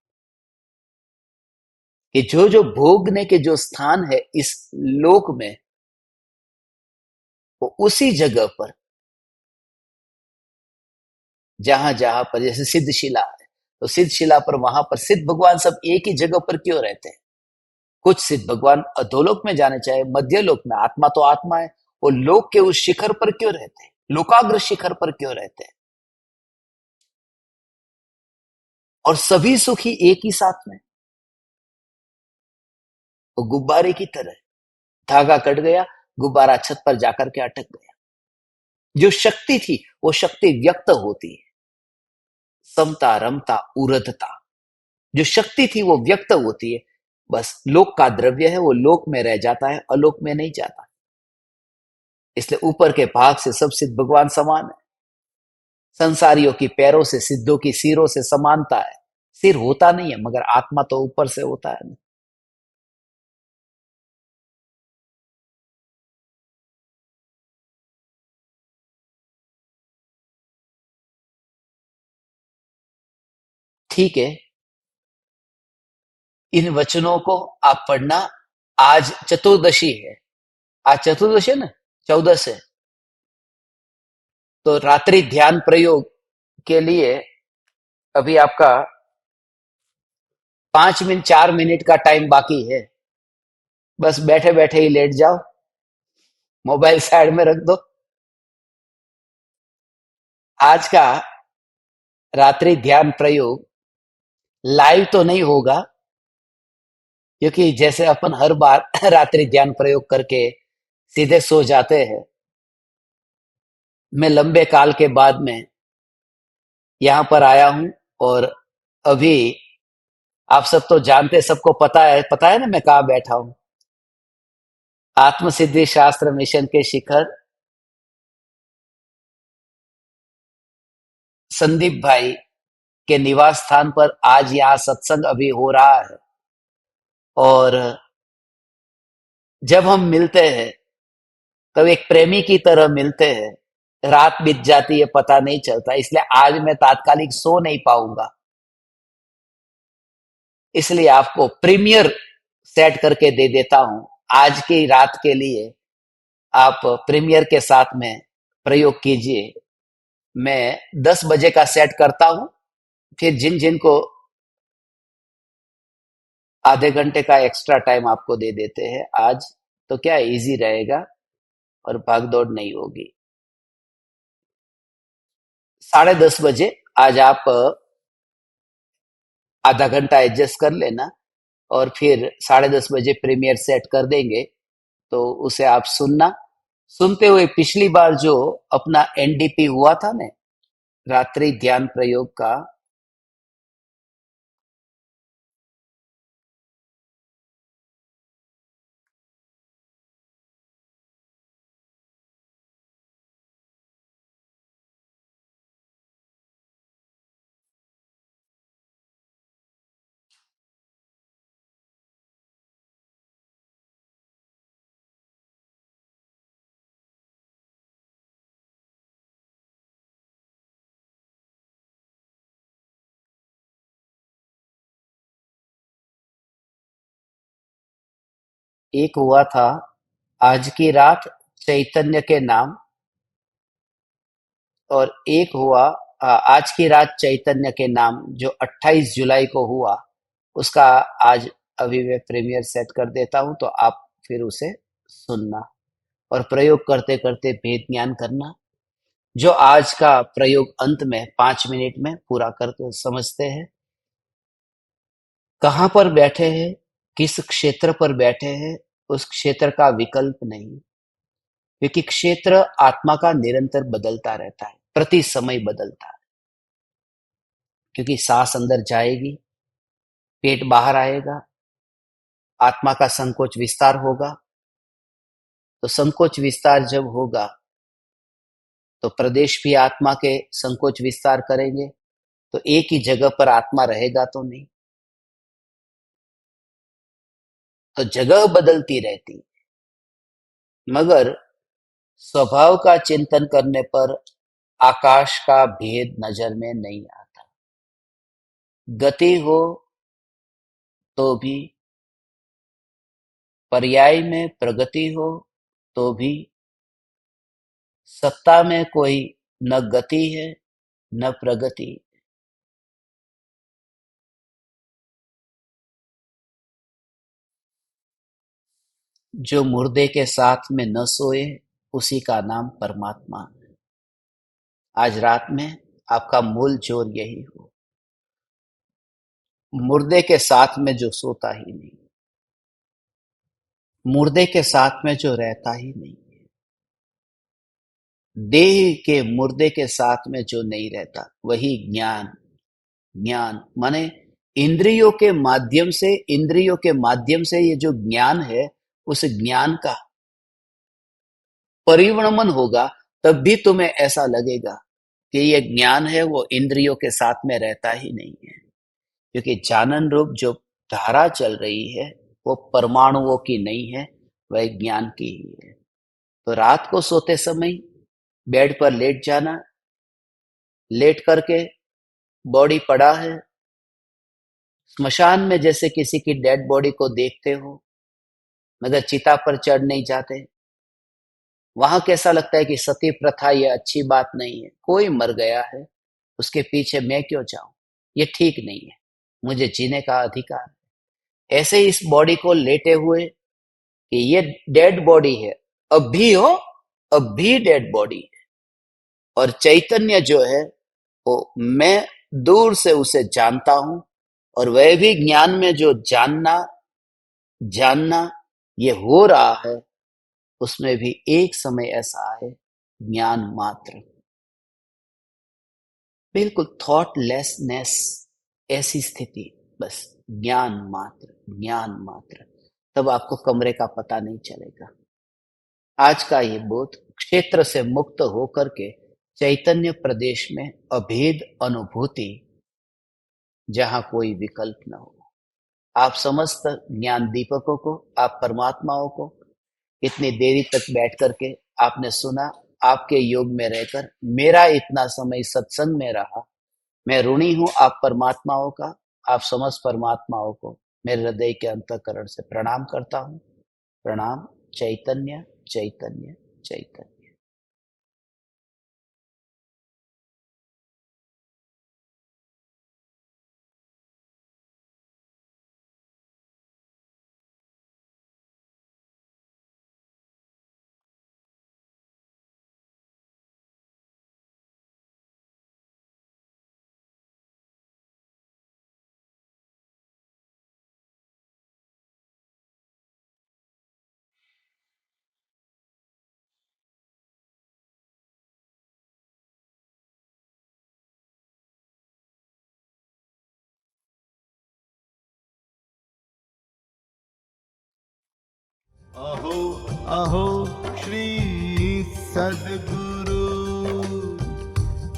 कि जो जो भोगने के जो स्थान है इस लोक में, वो उसी जगह पर जहां जहां पर जैसे सिद्ध शिला है, तो सिद्ध शिला पर वहां पर सिद्ध भगवान सब एक ही जगह पर क्यों रहते हैं? कुछ सिद्ध भगवान अधोलोक में जाने, चाहे मध्य लोक में, आत्मा तो आत्मा है, वो लोक के उस शिखर पर क्यों रहते हैं? लोकाग्र शिखर पर क्यों रहते हैं? और सभी सुखी एक ही साथ में, वो गुब्बारे की तरह, धागा कट गया, गुब्बारा छत पर जाकर के अटक गया। जो शक्ति थी वो शक्ति व्यक्त होती है, समता रमता उरधता, जो शक्ति थी वो व्यक्त होती है। बस लोक का द्रव्य है, वो लोक में रह जाता है, अलोक में नहीं जाता। इसलिए ऊपर के भाग से सब सिद्ध भगवान समान है। संसारियों की पैरों से, सिद्धों की सिरों से समानता है। सिर होता नहीं है, मगर आत्मा तो ऊपर से होता है ना। ठीक है, इन वचनों को आप पढ़ना। आज चतुर्दशी है, आज चतुर्दशी है ना, 14 से। तो रात्रि ध्यान प्रयोग के लिए अभी आपका 5 मिनट 4 मिनट का टाइम बाकी है। बस बैठे बैठे ही लेट जाओ, मोबाइल साइड में रख दो। आज का रात्रि ध्यान प्रयोग लाइव तो नहीं होगा, क्योंकि जैसे अपन हर बार रात्रि ध्यान प्रयोग करके सीधे सो जाते हैं, मैं लंबे काल के बाद में यहाँ पर आया हूं। और अभी आप सब तो जानते, सबको पता है ना मैं कहाँ बैठा हूं। आत्म सिद्धि शास्त्र मिशन के शिखर संदीप भाई के निवास स्थान पर आज यहाँ सत्संग अभी हो रहा है। और जब हम मिलते हैं तब एक प्रेमी की तरह मिलते हैं, रात बीत जाती है पता नहीं चलता। इसलिए आज मैं तात्कालिक सो नहीं पाऊंगा, इसलिए आपको प्रीमियर सेट करके दे देता हूं। आज की रात के लिए आप प्रीमियर के साथ में प्रयोग कीजिए। मैं 10 बजे का सेट करता हूं, फिर जिन जिन को आधे घंटे का एक्स्ट्रा टाइम आपको दे देते हैं आज, तो क्या इजी रहेगा और भाग दौड़ नहीं होगी। 10:30 बजे आज आप आधा घंटा एडजस्ट कर लेना, और फिर 10:30 बजे प्रीमियर सेट कर देंगे, तो उसे आप सुनना। सुनते हुए पिछली बार जो अपना एनडीपी हुआ था ना, रात्रि ध्यान प्रयोग का, एक हुआ था आज की रात चैतन्य के नाम, और एक हुआ आज की रात चैतन्य के नाम, जो 28 जुलाई को हुआ। उसका आज अभी मैं प्रीमियर सेट कर देता हूं, तो आप फिर उसे सुनना और प्रयोग करते करते भेद ज्ञान करना, जो आज का प्रयोग अंत में 5 मिनट में पूरा करके समझते हैं। कहाँ पर बैठे हैं, किस क्षेत्र पर बैठे हैं, उस क्षेत्र का विकल्प नहीं, क्योंकि क्षेत्र आत्मा का निरंतर बदलता रहता है, प्रति समय बदलता है। क्योंकि सांस अंदर जाएगी, पेट बाहर आएगा, आत्मा का संकोच विस्तार होगा। तो संकोच विस्तार जब होगा तो प्रदेश भी आत्मा के संकोच विस्तार करेंगे, तो एक ही जगह पर आत्मा रहेगा तो नहीं, तो जगह बदलती रहती। मगर स्वभाव का चिंतन करने पर आकाश का भेद नजर में नहीं आता। गति हो तो भी, पर्याय में प्रगति हो तो भी, सत्ता में कोई न गति है न प्रगति। जो मुर्दे के साथ में न सोए, उसी का नाम परमात्मा है। आज रात में आपका मूल जोर यही हो, मुर्दे के साथ में जो सोता ही नहीं, मुर्दे के साथ में जो रहता ही नहीं, देह के मुर्दे के साथ में जो नहीं रहता, वही ज्ञान। ज्ञान माने इंद्रियों के माध्यम से ये जो ज्ञान है, उस ज्ञान का परिणमन होगा, तब भी तुम्हें ऐसा लगेगा कि ये ज्ञान है, वो इंद्रियों के साथ में रहता ही नहीं है। क्योंकि जानन रूप जो धारा चल रही है, वो परमाणुओं की नहीं है, वह ज्ञान की ही है। तो रात को सोते समय बेड पर लेट जाना, लेट करके बॉडी पड़ा है, स्मशान में जैसे किसी की डेड बॉडी को देखते हो, मगर चिता पर चढ़ नहीं जाते। वहां कैसा लगता है कि सती प्रथा ये अच्छी बात नहीं है, कोई मर गया है, उसके पीछे मैं क्यों जाऊं, ये ठीक नहीं है, मुझे जीने का अधिकार है। ऐसे इस बॉडी को लेटे हुए कि ये डेड बॉडी है, अब भी हो, अब भी डेड बॉडी है। और चैतन्य जो है, वो मैं दूर से उसे जानता हूं, और वह भी ज्ञान में जो जानना जानना ये हो रहा है, उसमें भी एक समय ऐसा है, ज्ञान मात्र, बिल्कुल थॉटलेसनेस, ऐसी स्थिति, बस ज्ञान मात्र, ज्ञान मात्र। तब आपको कमरे का पता नहीं चलेगा। आज का ये बोध क्षेत्र से मुक्त होकर के चैतन्य प्रदेश में अभेद अनुभूति, जहां कोई विकल्प न हो। आप समस्त ज्ञान दीपकों को, आप परमात्माओं को इतनी देरी तक बैठ करके आपने सुना, आपके योग में रहकर मेरा इतना समय सत्संग में रहा, मैं ऋणी हूं आप परमात्माओं का। आप समस्त परमात्माओं को मेरे हृदय के अंतःकरण से प्रणाम करता हूं। प्रणाम। चैतन्य चैतन्य चैतन्य। अहो अहो श्री सद्गुरु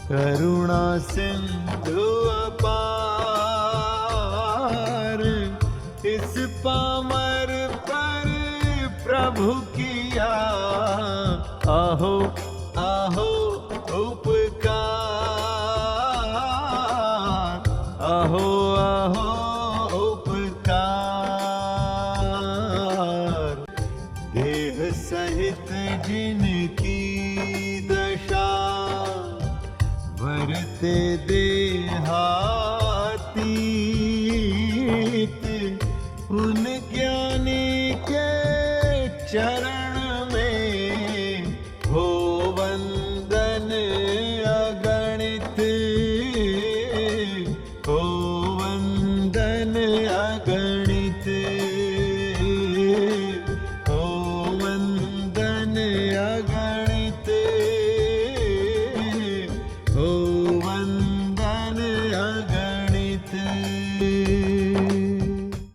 करुणा सिंधु अपार, इस पामर पर प्रभु किया अहो अहो उपकार, अहो अहो उपकार। उन ज्ञानी के चरण में हो वंदन अगणित, हो वंदन अगणित।